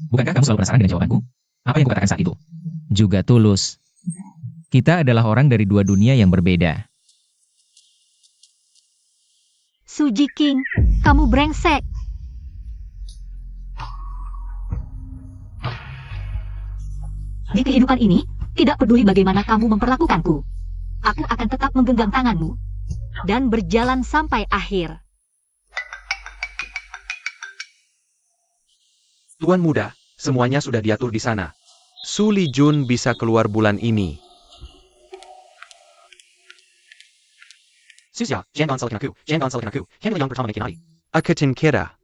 Bukankah kamu selalu penasaran dengan jawabanku? Apa yang kukatakan saat itu? Juga tulus. Kita adalah orang dari 2 dunia yang berbeda. Su Jiking, kamu brengsek. Di kehidupan ini, tidak peduli bagaimana kamu memperlakukanku. Aku akan tetap menggenggam tanganmu dan berjalan sampai akhir. Tuan muda, semuanya sudah diatur di sana. Su Lijun bisa keluar bulan ini. Susia, jangan salahkan aku, jangan salahkan aku. Henry yang pertama menaiki nari. Akatin kira.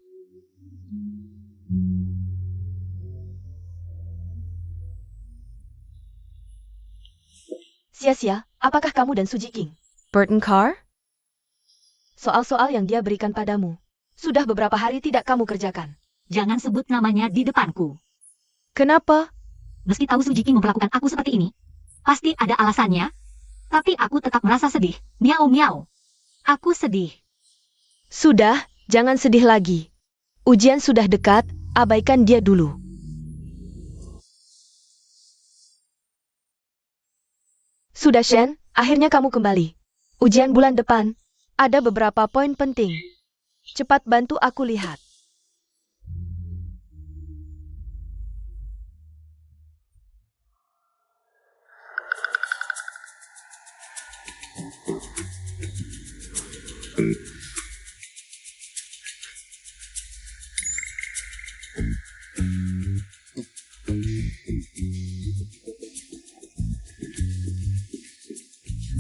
Sia-sia, apakah kamu dan Su Jiking bertengkar? Soal-soal yang dia berikan padamu, sudah beberapa hari tidak kamu kerjakan. Jangan sebut namanya di depanku. Kenapa? Meski tahu Su Jiking memperlakukan aku seperti ini, pasti ada alasannya. Tapi aku tetap merasa sedih. Miau miau. Aku sedih. Sudah, jangan sedih lagi. Ujian sudah dekat, abaikan dia dulu. Sudah Shen, akhirnya kamu kembali. Ujian bulan depan, ada beberapa poin penting. Cepat bantu aku lihat.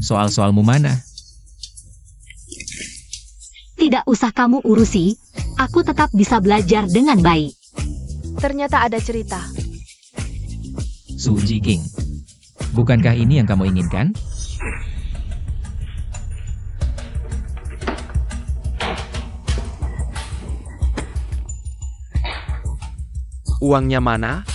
Soal-soalmu mana? Tidak usah kamu urusi, aku tetap bisa belajar dengan baik. Ternyata ada cerita. Su Jiking. Bukankah ini yang kamu inginkan? Uangnya mana?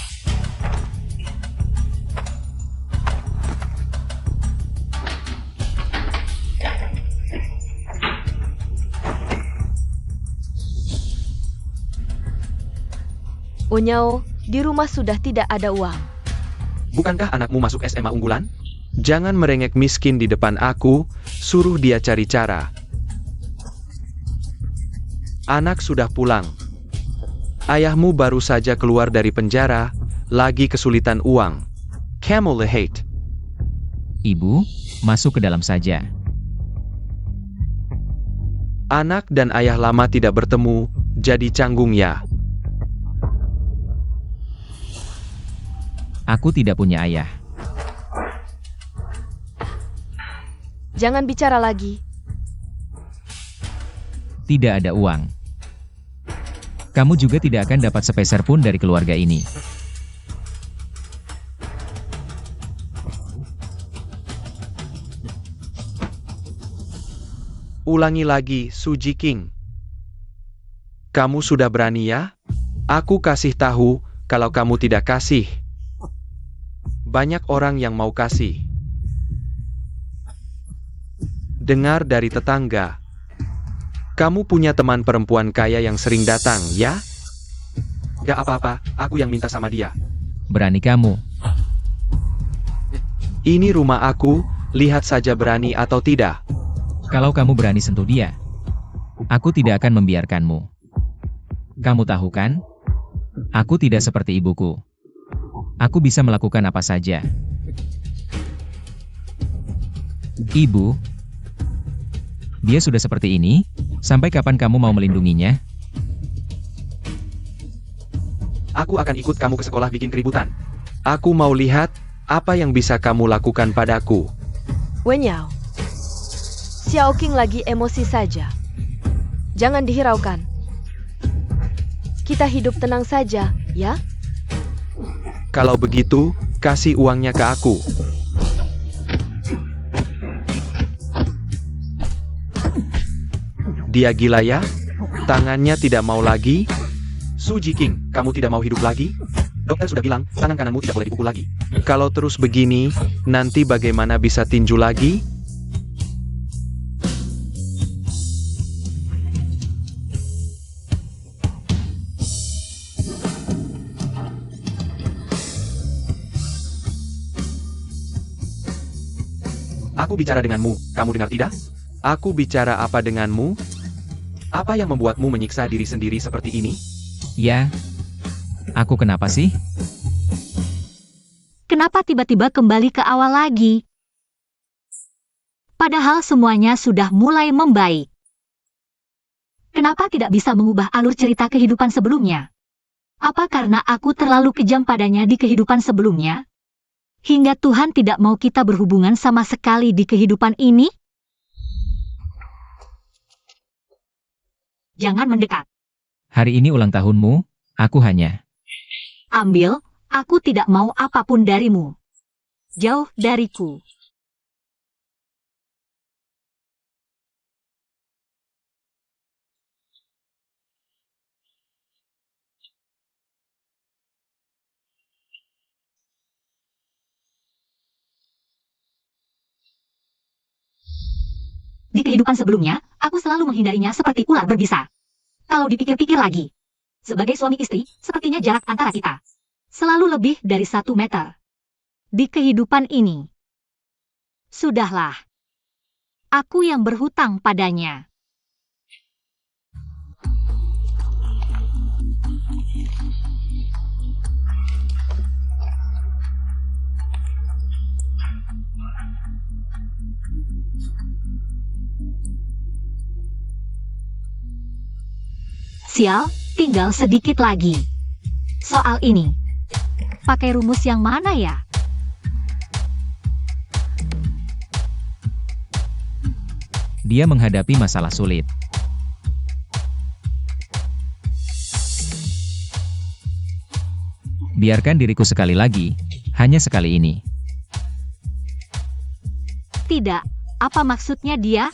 Unyao, di rumah sudah tidak ada uang. Bukankah anakmu masuk SMA unggulan? Jangan merengek miskin di depan aku, suruh dia cari cara. Anak sudah pulang. Ayahmu baru saja keluar dari penjara, lagi kesulitan uang. Camel hate. Ibu, masuk ke dalam saja. Anak dan ayah lama tidak bertemu, jadi canggung ya. Aku tidak punya ayah. Jangan bicara lagi. Tidak ada uang. Kamu juga tidak akan dapat sepeser pun dari keluarga ini. Ulangi lagi, Su Jiking. Kamu sudah berani ya? Aku kasih tahu, kalau kamu tidak kasih. Banyak orang yang mau kasih. Dengar dari tetangga. Kamu punya teman perempuan kaya yang sering datang, ya? Gak apa-apa, aku yang minta sama dia. Berani kamu. Ini rumah aku, lihat saja berani atau tidak. Kalau kamu berani sentuh dia, aku tidak akan membiarkanmu. Kamu tahu kan? Aku tidak seperti ibuku. Aku bisa melakukan apa saja. Ibu, dia sudah seperti ini, sampai kapan kamu mau melindunginya? Aku akan ikut kamu ke sekolah bikin keributan. Aku mau lihat, apa yang bisa kamu lakukan padaku. Wenyao, Xiao King lagi emosi saja. Jangan dihiraukan. Kita hidup tenang saja, ya? Kalau begitu, kasih uangnya ke aku. Dia gila ya? Tangannya tidak mau lagi? Su Jiking, kamu tidak mau hidup lagi? Dokter sudah bilang, tangan kananmu tidak boleh dipukul lagi. Kalau terus begini, nanti bagaimana bisa tinju lagi? Aku bicara denganmu, kamu dengar tidak? Aku bicara apa denganmu? Apa yang membuatmu menyiksa diri sendiri seperti ini? Ya, aku kenapa sih? Kenapa tiba-tiba kembali ke awal lagi? Padahal semuanya sudah mulai membaik. Kenapa tidak bisa mengubah alur cerita kehidupan sebelumnya? Apa karena aku terlalu kejam padanya di kehidupan sebelumnya? Hingga Tuhan tidak mau kita berhubungan sama sekali di kehidupan ini? Jangan mendekat. Hari ini ulang tahunmu, aku hanya... Ambil, aku tidak mau apapun darimu. Jauh dariku. Di kehidupan sebelumnya, aku selalu menghindarinya seperti ular berbisa. Kalau dipikir-pikir lagi, sebagai suami istri, sepertinya jarak antara kita selalu lebih dari 1 meter. Di kehidupan ini, sudahlah. Aku yang berhutang padanya. Sial, tinggal sedikit lagi. Soal ini, pakai rumus yang mana ya? Dia menghadapi masalah sulit. Biarkan diriku sekali lagi, hanya sekali ini. Tidak, apa maksudnya dia?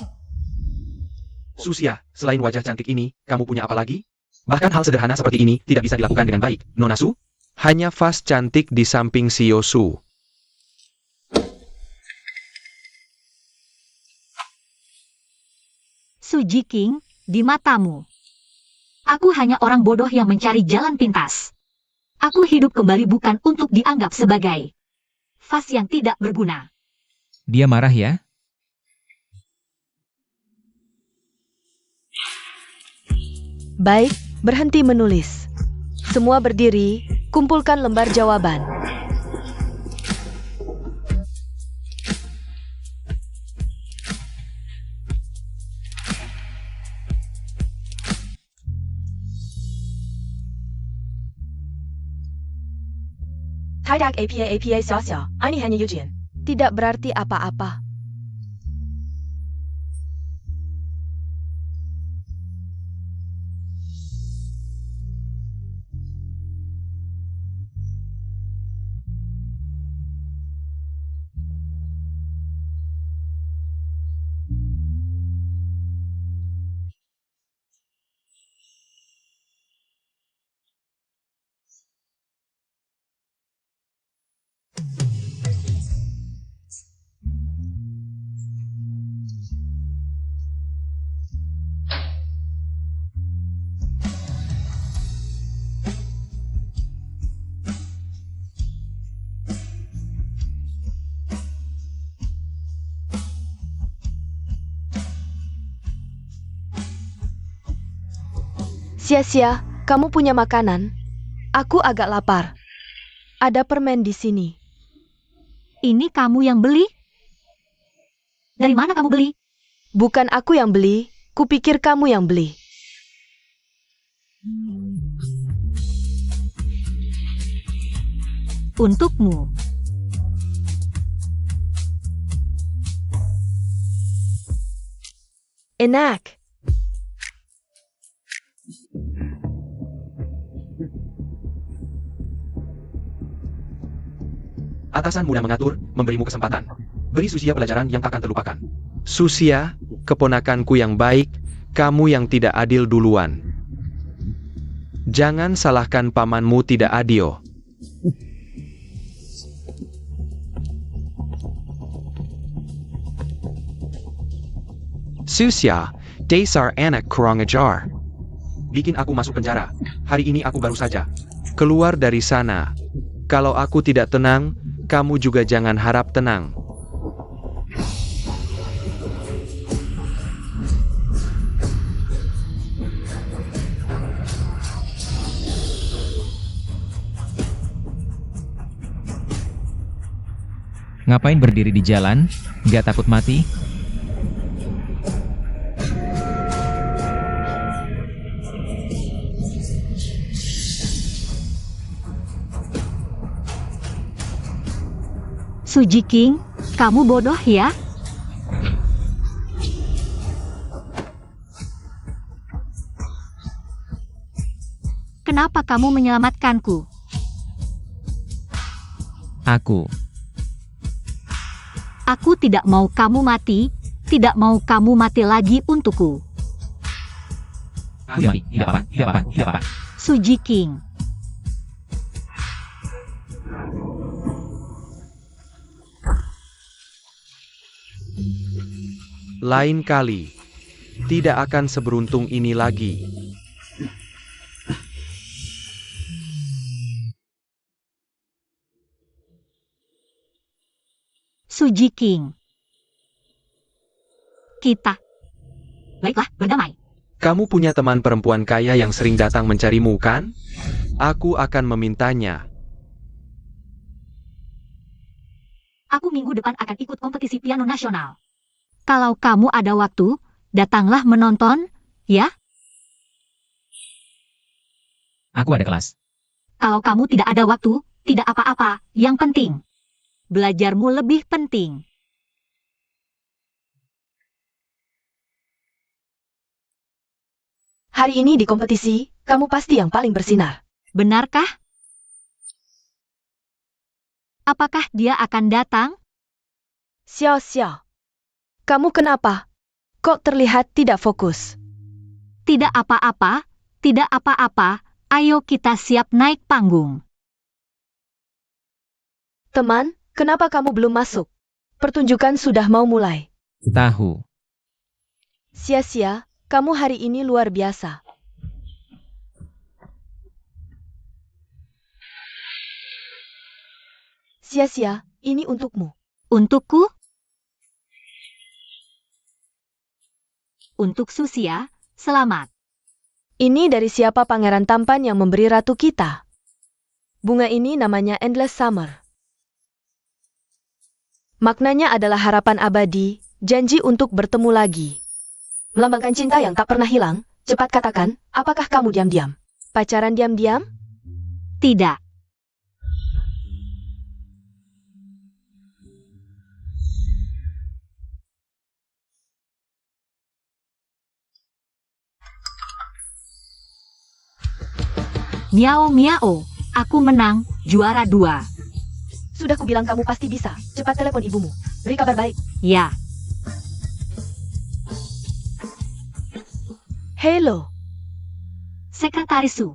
Susia, selain wajah cantik ini, kamu punya apa lagi? Bahkan hal sederhana seperti ini tidak bisa dilakukan dengan baik, Nona Su. Hanya Vas cantik di samping Xiao Su. Su Jiking, di matamu. Aku hanya orang bodoh yang mencari jalan pintas. Aku hidup kembali bukan untuk dianggap sebagai Vas yang tidak berguna. Dia marah ya? Baik, berhenti menulis. Semua berdiri, kumpulkan lembar jawaban. Tidak apa-apa xiao-xiao, ini hanya ujian. Tidak berarti apa-apa. Sia-sia, kamu punya makanan? Aku agak lapar. Ada permen di sini. Ini kamu yang beli? Dari mana kamu beli? Bukan aku yang beli, kupikir kamu yang beli. Untukmu. Enak. Atasan mudah mengatur, memberimu kesempatan. Beri Susia pelajaran yang takkan terlupakan. Susia, keponakanku yang baik, kamu yang tidak adil duluan. Jangan salahkan pamanmu tidak adil. Susia, dasar anak kurang ajar. Bikin aku masuk penjara. Hari ini aku baru saja keluar dari sana. Kalau aku tidak tenang, kamu juga jangan harap tenang. Ngapain berdiri di jalan? Nggak takut mati? Su Jiking, kamu bodoh ya? Kenapa kamu menyelamatkanku? Aku tidak mau kamu mati, tidak mau kamu mati lagi untukku. Aku mati, tidak apa-apa. Su Jiking. Lain kali, tidak akan seberuntung ini lagi. Su Jiking. Kita. Baiklah, berdamai. Kamu punya teman perempuan kaya yang sering datang mencarimu, kan? Aku akan memintanya. Aku minggu depan akan ikut kompetisi piano nasional. Kalau kamu ada waktu, datanglah menonton, ya? Aku ada kelas. Kalau kamu tidak ada waktu, tidak apa-apa. Yang penting, belajarmu lebih penting. Hari ini di kompetisi, kamu pasti yang paling bersinar. Benarkah? Apakah dia akan datang? Xiao Xiao. Kamu kenapa? Kok terlihat tidak fokus? Tidak apa-apa, tidak apa-apa. Ayo kita siap naik panggung. Teman, kenapa kamu belum masuk? Pertunjukan sudah mau mulai. Tahu. Sia-sia, kamu hari ini luar biasa. Sia-sia, ini untukmu. Untukku? Untuk Susia, selamat. Ini dari siapa pangeran tampan yang memberi ratu kita? Bunga ini namanya Endless Summer. Maknanya adalah harapan abadi, janji untuk bertemu lagi. Melambangkan cinta yang tak pernah hilang. Cepat katakan, apakah kamu diam-diam? Pacaran diam-diam? Tidak. Miao miao, aku menang, juara 2. Sudah kubilang kamu pasti bisa. Cepat telepon ibumu. Beri kabar baik. Ya, Hello. Sekretaris Su.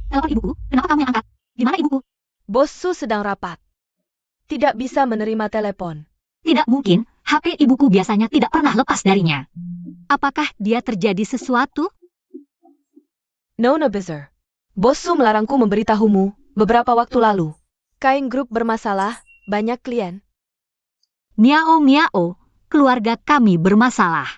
Telepon ibuku, kenapa kamu yang angkat? Di mana ibuku? Bos Su sedang rapat. Tidak bisa menerima telepon. Tidak mungkin, HP ibuku biasanya tidak pernah lepas darinya. Apakah dia terjadi sesuatu? No buzzer. Bos Su melarangku memberitahumu beberapa waktu lalu. Kain grup bermasalah, banyak klien. Miao miao, keluarga kami bermasalah.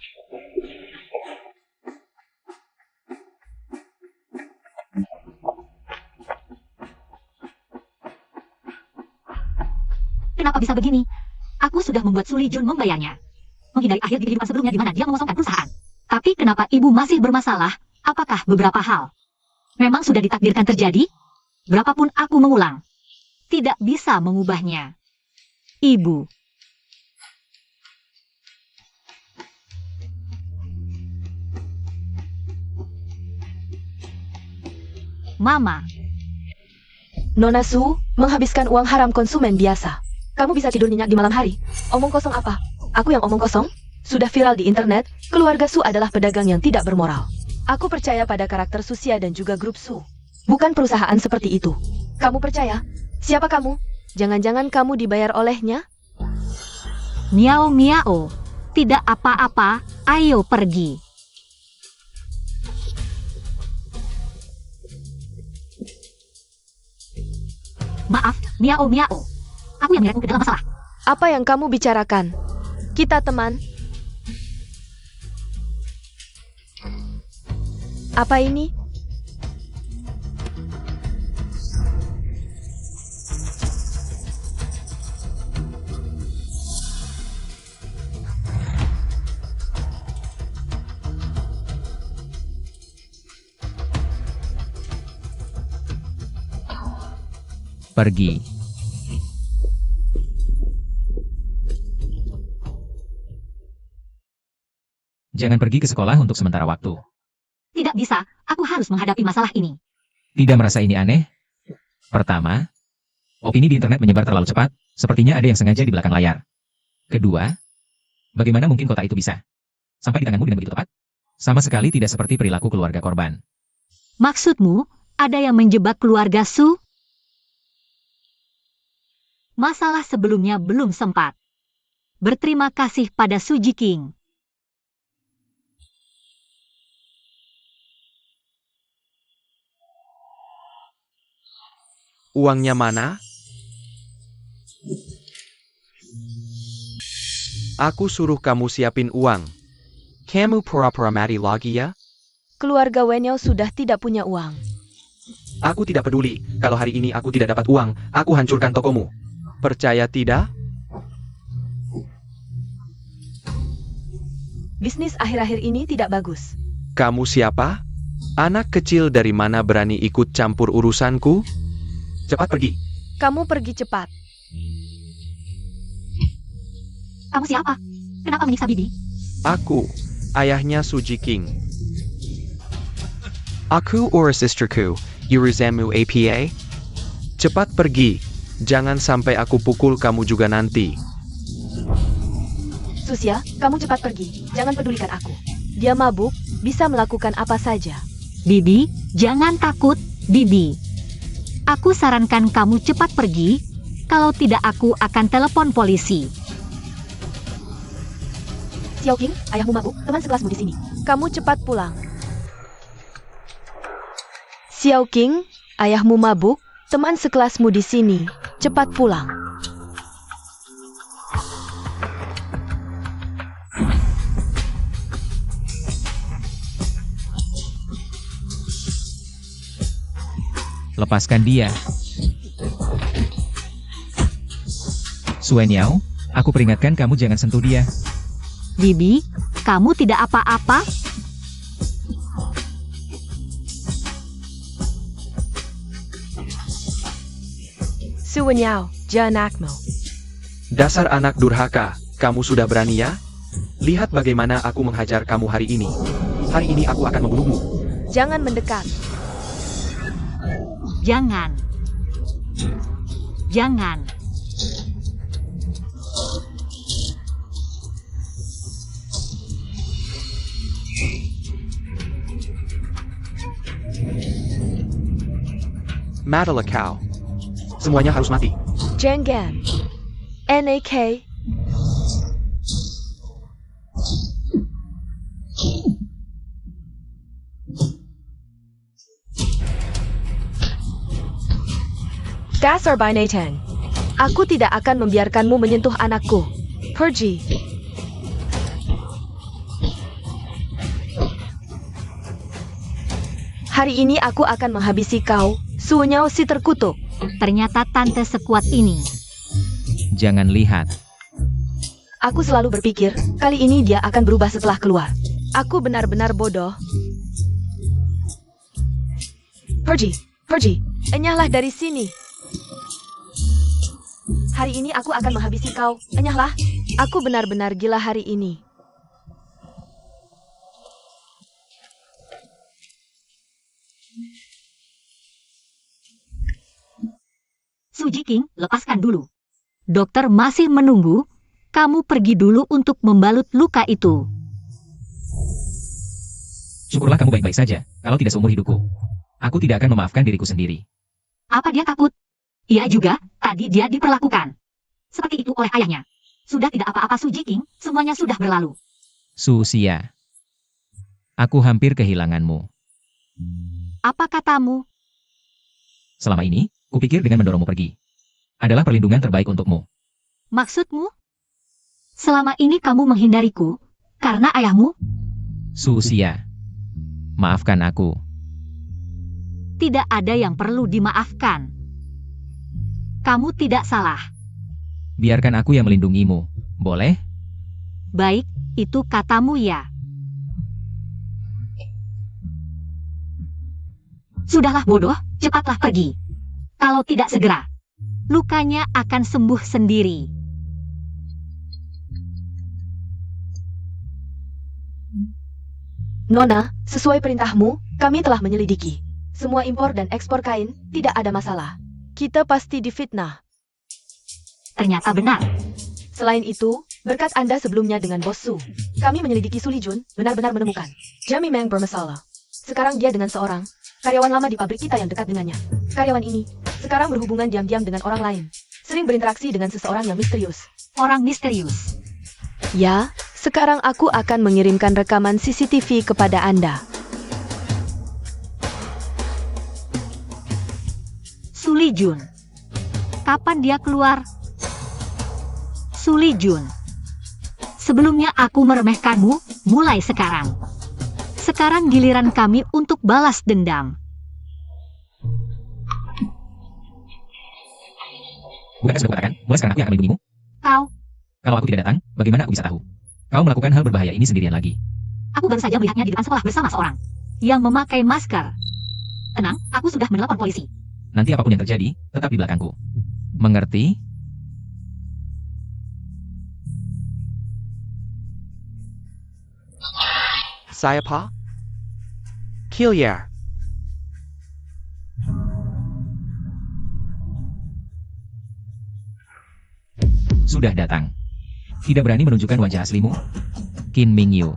Kenapa bisa begini? Aku sudah membuat Suli Jun membayarnya. Menghindari akhir di kehidupan sebelumnya di mana dia mengosongkan perusahaan. Tapi kenapa ibu masih bermasalah? Apakah beberapa hal memang sudah ditakdirkan terjadi? Berapapun aku mengulang, tidak bisa mengubahnya. Ibu. Mama. Nona Su, menghabiskan uang haram konsumen biasa. Kamu bisa tidur nyenyak di malam hari. Omong kosong apa? Aku yang omong kosong? Sudah viral di internet, keluarga Su adalah pedagang yang tidak bermoral. Aku percaya pada karakter Susia dan juga grup Su. Bukan perusahaan seperti itu. Kamu percaya? Siapa kamu? Jangan-jangan kamu dibayar olehnya? Miao miao. Tidak apa-apa, ayo pergi. Maaf, miao miao. Aku yang menyeret ke dalam masalah. Apa yang kamu bicarakan? Kita teman. Apa ini? Pergi. Jangan pergi ke sekolah untuk sementara waktu. Tidak bisa, aku harus menghadapi masalah ini. Tidak merasa ini aneh? Pertama, opini di internet menyebar terlalu cepat, sepertinya ada yang sengaja di belakang layar. Kedua, bagaimana mungkin kota itu bisa sampai di tanganmu dengan begitu tepat? Sama sekali tidak seperti perilaku keluarga korban. Maksudmu, ada yang menjebak keluarga Su? Masalah sebelumnya belum sempat. Berterima kasih pada Su Jiking. Uangnya mana? Aku suruh kamu siapin uang. Kamu pura-pura mati lagi ya? Keluarga Wenyao sudah tidak punya uang. Aku tidak peduli. Kalau hari ini aku tidak dapat uang, aku hancurkan tokomu. Percaya tidak? Bisnis akhir-akhir ini tidak bagus. Kamu siapa? Anak kecil dari mana berani ikut campur urusanku? Cepat pergi. Kamu pergi cepat. Kamu siapa? Kenapa menyiksa Bibi? Aku, ayahnya Suji King. Aku or sisterku, Yuruzamu APA? Cepat pergi, jangan sampai aku pukul kamu juga nanti. Susia, kamu cepat pergi. Jangan pedulikan aku. Dia mabuk, bisa melakukan apa saja. Bibi, jangan takut, Bibi. Aku sarankan kamu cepat pergi, kalau tidak aku akan telepon polisi. Xiao King, ayahmu mabuk, teman sekelasmu di sini. Kamu cepat pulang. Xiao King, ayahmu mabuk, teman sekelasmu di sini. Cepat pulang. Lepaskan dia. Sueniao, aku peringatkan kamu jangan sentuh dia. Bibi, kamu tidak apa-apa? Suwenyao, janakmu. Dasar anak durhaka, kamu sudah berani ya? Lihat bagaimana aku menghajar kamu hari ini. Hari ini aku akan membunuhmu. Jangan mendekat. Jangan. Jangan. Matilah kau. Semuanya harus mati. Jenggan. NAK. Dasar binatang. Aku tidak akan membiarkanmu menyentuh anakku. Pergi. Hari ini aku akan menghabisi kau, Suwenyao si terkutuk. Ternyata tante sekuat ini. Jangan lihat. Aku selalu berpikir, kali ini dia akan berubah setelah keluar. Aku benar-benar bodoh. Pergi, pergi. Enyahlah dari sini. Hari ini aku akan menghabisi kau. Enyahlah. Aku benar-benar gila hari ini. Suji King, lepaskan dulu. Dokter masih menunggu. Kamu pergi dulu untuk membalut luka itu. Syukurlah kamu baik-baik saja, kalau tidak seumur hidupku. Aku tidak akan memaafkan diriku sendiri. Apa dia takut? Iya juga, tadi dia diperlakukan seperti itu oleh ayahnya. Sudah tidak apa-apa Suji King, semuanya sudah berlalu. Susia. Aku hampir kehilanganmu. Apa katamu? Selama ini, kupikir dengan mendorongmu pergi adalah perlindungan terbaik untukmu. Maksudmu? Selama ini kamu menghindariku, karena ayahmu? Susia. Maafkan aku. Tidak ada yang perlu dimaafkan. Kamu tidak salah. Biarkan aku yang melindungimu, boleh? Baik, itu katamu ya. Sudahlah bodoh, cepatlah pergi. Kalau tidak segera, lukanya akan sembuh sendiri. Nona, sesuai perintahmu, kami telah menyelidiki. Semua impor dan ekspor kain tidak ada masalah. Kita pasti difitnah. Ternyata benar. Selain itu, berkat Anda sebelumnya dengan Bos Su, kami menyelidiki Su Lijun benar-benar menemukan Jami Meng bermasalah. Sekarang dia dengan seorang karyawan lama di pabrik kita yang dekat dengannya. Karyawan ini sekarang berhubungan diam-diam dengan orang lain, sering berinteraksi dengan seseorang yang misterius. Orang misterius. Ya, sekarang aku akan mengirimkan rekaman CCTV kepada Anda. Su Lijun. Kapan dia keluar? Su Lijun. Sebelumnya aku meremehkanmu, mulai sekarang. Sekarang giliran kami untuk balas dendam. Bukankah sudah kukatakan, mulai sekarang aku yang akan melindungimu? Kau, Kalau aku tidak datang, bagaimana aku bisa tahu? Kau melakukan hal berbahaya ini sendirian lagi. aku baru saja melihatnya di depan sekolah bersama seorang yang memakai masker. Tenang, aku sudah menelpon polisi. Nanti apapun yang terjadi, tetap di belakangku. Mengerti? Saya Pa? Killier. Sudah datang. Tidak berani menunjukkan wajah aslimu? Qin Mingyu.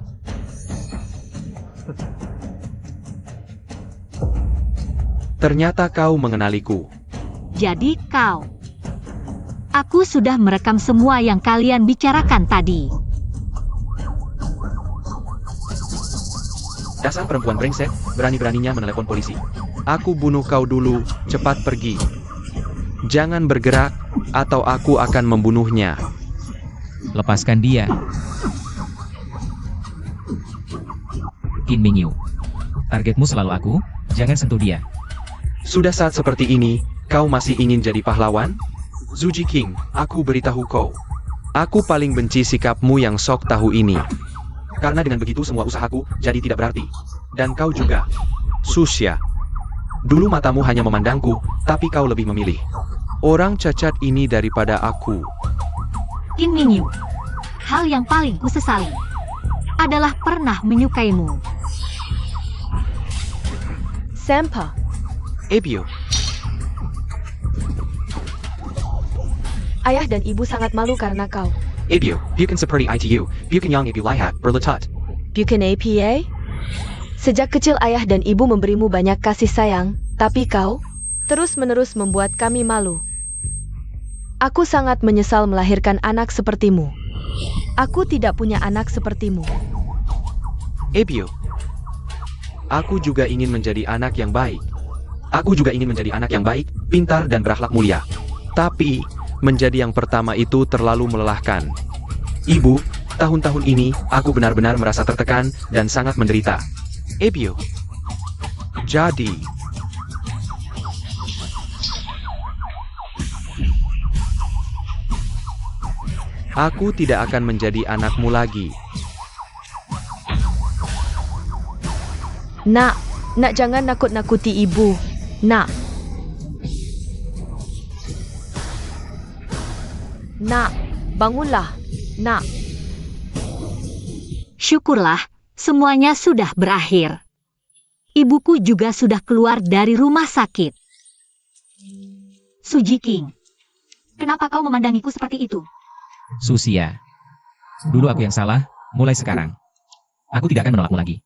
Ternyata kau mengenaliku. Jadi kau. Aku sudah merekam semua yang kalian bicarakan tadi. Dasar perempuan brengsek, berani-beraninya menelepon polisi. Aku bunuh kau dulu, cepat pergi. Jangan bergerak, atau aku akan membunuhnya. Lepaskan dia. Qin Mingyu. Targetmu selalu aku, jangan sentuh dia. Sudah saat seperti ini, kau masih ingin jadi pahlawan? Zhu Jiqing, aku beritahu kau. Aku paling benci sikapmu yang sok tahu ini. Karena dengan begitu semua usahaku jadi tidak berarti. Dan kau juga. Susya. Dulu matamu hanya memandangku, tapi kau lebih memilih orang cacat ini daripada aku. Qin Mingyu. Hal yang paling kusesali adalah pernah menyukaimu. Sampa. Ebio. Ayah dan ibu sangat malu karena kau. Ebio, bukan seperti itu, bukan yang ibu lihat, berletot. Bukan APA? Sejak kecil ayah dan ibu memberimu banyak kasih sayang, tapi kau terus-menerus membuat kami malu. Aku sangat menyesal melahirkan anak sepertimu. Aku tidak punya anak sepertimu. Ebio. Aku juga ingin menjadi anak yang baik. Aku juga ingin menjadi anak yang baik, pintar dan berakhlak mulia. Tapi, menjadi yang pertama itu terlalu melelahkan. Ibu, tahun-tahun ini, aku benar-benar merasa tertekan dan sangat menderita. Ebio. Jadi, aku tidak akan menjadi anakmu lagi. Nak, jangan nakut-nakuti ibu. Nak. Nak, bangunlah. Nak. Syukurlah, semuanya sudah berakhir. Ibuku juga sudah keluar dari rumah sakit. Zhu Jiqing, kenapa kau memandangiku seperti itu? Susya. Dulu aku yang salah, mulai sekarang. Aku tidak akan menolakmu lagi.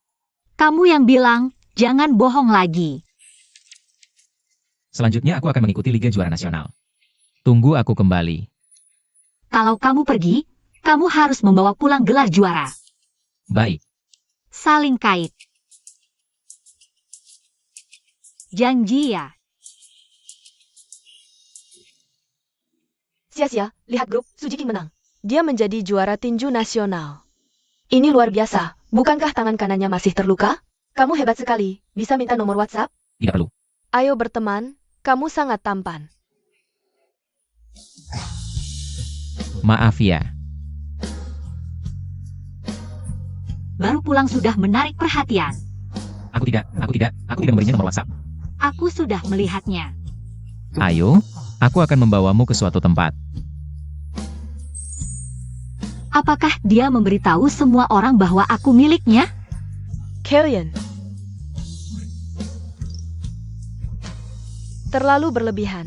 Kamu yang bilang, jangan bohong lagi. Selanjutnya aku akan mengikuti Liga Juara Nasional. Tunggu aku kembali. Kalau kamu pergi, kamu harus membawa pulang gelar juara. Baik. Saling kait. Janji ya. Sia-sia, lihat grup, Zhu Jiqing menang. Dia menjadi juara tinju nasional. Ini luar biasa. Bukankah tangan kanannya masih terluka? Kamu hebat sekali. Bisa minta nomor WhatsApp? Tidak perlu. Ayo berteman, kamu sangat tampan. Maaf ya. Baru pulang sudah menarik perhatian. Aku tidak memberinya nomor WhatsApp. Aku sudah melihatnya. Ayo, aku akan membawamu ke suatu tempat. Apakah dia memberitahu semua orang bahwa aku miliknya? Killian. Terlalu berlebihan.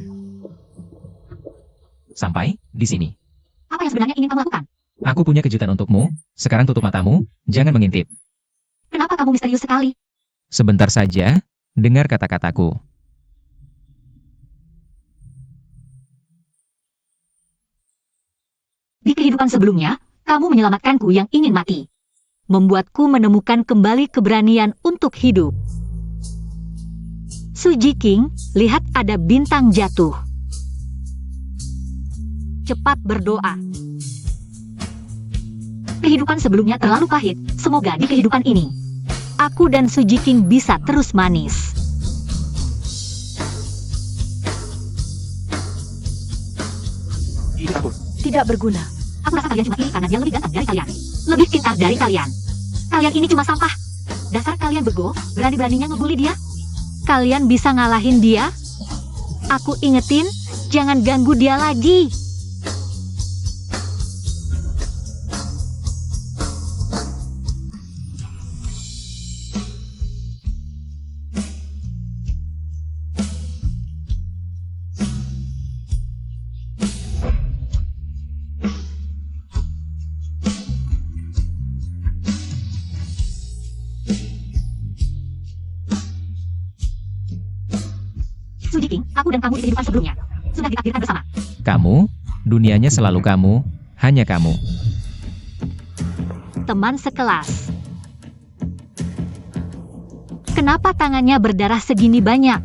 Sampai di sini. Apa yang sebenarnya ingin kamu lakukan? Aku punya kejutan untukmu. Sekarang tutup matamu, jangan mengintip. Kenapa kamu misterius sekali? Sebentar saja, dengar kata-kataku. Di kehidupan sebelumnya, kamu menyelamatkanku yang ingin mati. Membuatku menemukan kembali keberanian untuk hidup. Zhu Jiqing, lihat ada bintang jatuh. Cepat berdoa. Kehidupan sebelumnya terlalu pahit, semoga di kehidupan ini, aku dan Zhu Jiqing bisa terus manis. Tidak berguna. Aku rasa kalian cuma iri karena dia lebih ganteng dari kalian. Lebih pintar dari kalian. Kalian ini cuma sampah. Dasar kalian bego, berani-beraninya ngebully dia. Kalian bisa ngalahin dia? Aku ingetin, jangan ganggu dia lagi. Suji King, aku dan kamu di kehidupan sebelumnya sudah ditakdirkan bersama. Kamu, dunianya selalu kamu, hanya kamu. Teman sekelas. Kenapa tangannya berdarah segini banyak?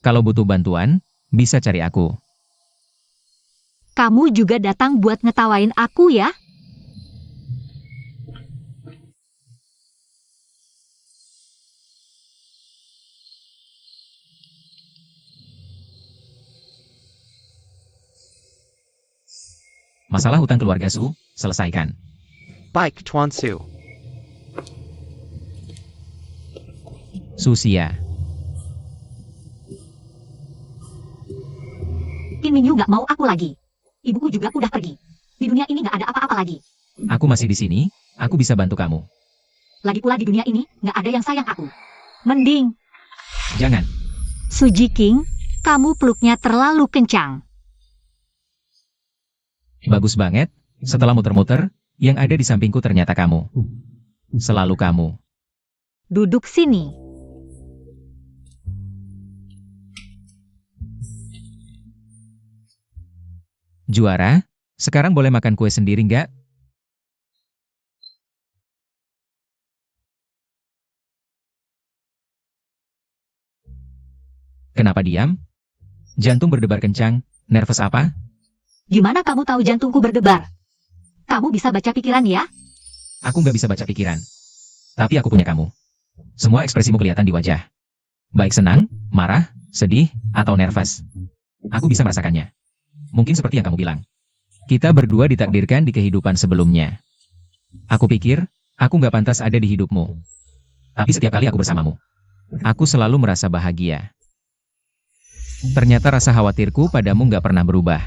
Kalau butuh bantuan, bisa cari aku. Kamu juga datang buat ngetawain aku ya? Masalah hutang keluarga Su, selesaikan. Baik, Tuan Su. Susia. Kim Minyu nggak mau aku lagi. Ibuku juga udah pergi. Di dunia ini nggak ada apa-apa lagi. Aku masih di sini, aku bisa bantu kamu. Lagi pula di dunia ini nggak ada yang sayang aku. Mending. Jangan. Suji King, kamu peluknya terlalu kencang. Bagus banget, setelah muter-muter, yang ada di sampingku ternyata kamu. Selalu kamu. Duduk sini. Juara, sekarang boleh makan kue sendiri nggak? Kenapa diam? Jantung berdebar kencang, nervous apa? Gimana kamu tahu jantungku berdebar? Kamu bisa baca pikiran ya? Aku nggak bisa baca pikiran. Tapi aku punya kamu. Semua ekspresimu kelihatan di wajah. Baik senang, marah, sedih, atau nervous. Aku bisa merasakannya. Mungkin seperti yang kamu bilang. Kita berdua ditakdirkan di kehidupan sebelumnya. Aku pikir, aku nggak pantas ada di hidupmu. Tapi setiap kali aku bersamamu, aku selalu merasa bahagia. Ternyata rasa khawatirku padamu nggak pernah berubah.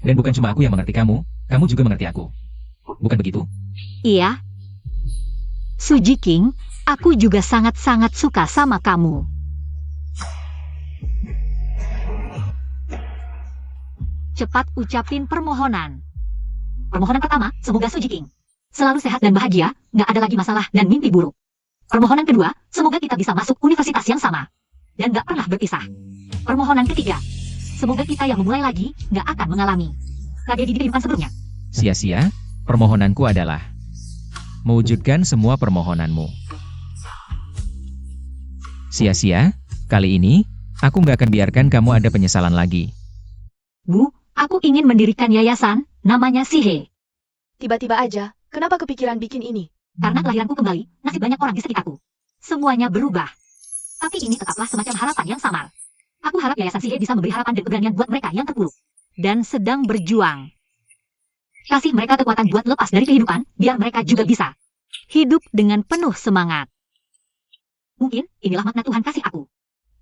Dan bukan cuma aku yang mengerti kamu juga mengerti aku. Bukan begitu? Iya. Suji King, aku juga sangat-sangat suka sama kamu. Cepat ucapin permohonan. Permohonan pertama, semoga Suji King selalu sehat dan bahagia, nggak ada lagi masalah dan mimpi buruk. Permohonan kedua, semoga kita bisa masuk universitas yang sama dan nggak pernah berpisah. Permohonan ketiga, semoga kita yang memulai lagi nggak akan mengalami tragedi di kehidupan sebelumnya. Sia-sia, permohonanku adalah mewujudkan semua permohonanmu. Sia-sia, kali ini, aku nggak akan biarkan kamu ada penyesalan lagi. Bu, aku ingin mendirikan yayasan, namanya Sihe. Tiba-tiba aja, kenapa kepikiran bikin ini? Karena kelahiranku kembali, nasib banyak orang di sekitarku. Semuanya berubah. Tapi ini tetaplah semacam harapan yang samar. Aku harap yayasan Sihe bisa memberi harapan dan keberanian buat mereka yang terpuruk dan sedang berjuang. Kasih mereka kekuatan buat lepas dari kehidupan, biar mereka juga bisa hidup dengan penuh semangat. Mungkin inilah makna Tuhan kasih aku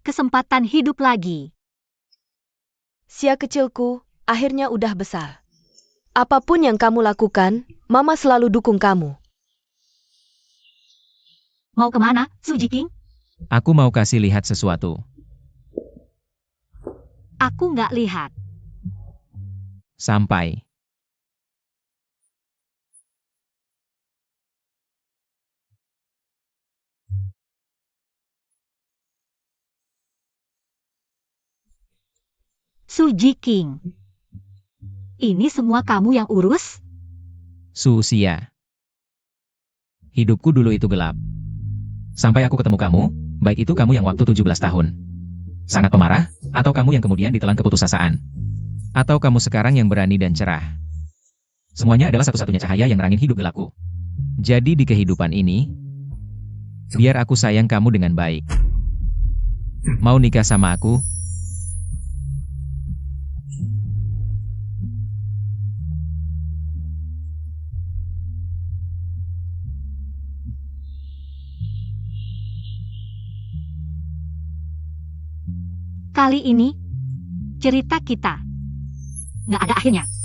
kesempatan hidup lagi. Sia kecilku, akhirnya udah besar. Apapun yang kamu lakukan, Mama selalu dukung kamu. Mau kemana, Suji King? Aku mau kasih lihat sesuatu. Aku nggak lihat. Sampai. Suji King. Ini semua kamu yang urus? Susia. Hidupku dulu itu gelap. Sampai aku ketemu kamu, baik itu kamu yang waktu 17 tahun. Sangat pemarah, atau kamu yang kemudian ditelan keputusasaan. Atau kamu sekarang yang berani dan cerah. Semuanya adalah satu-satunya cahaya yang nerangin hidup gelapku. Jadi di kehidupan ini, biar aku sayang kamu dengan baik. Mau nikah sama aku? Kali ini, cerita kita nggak ada akhirnya.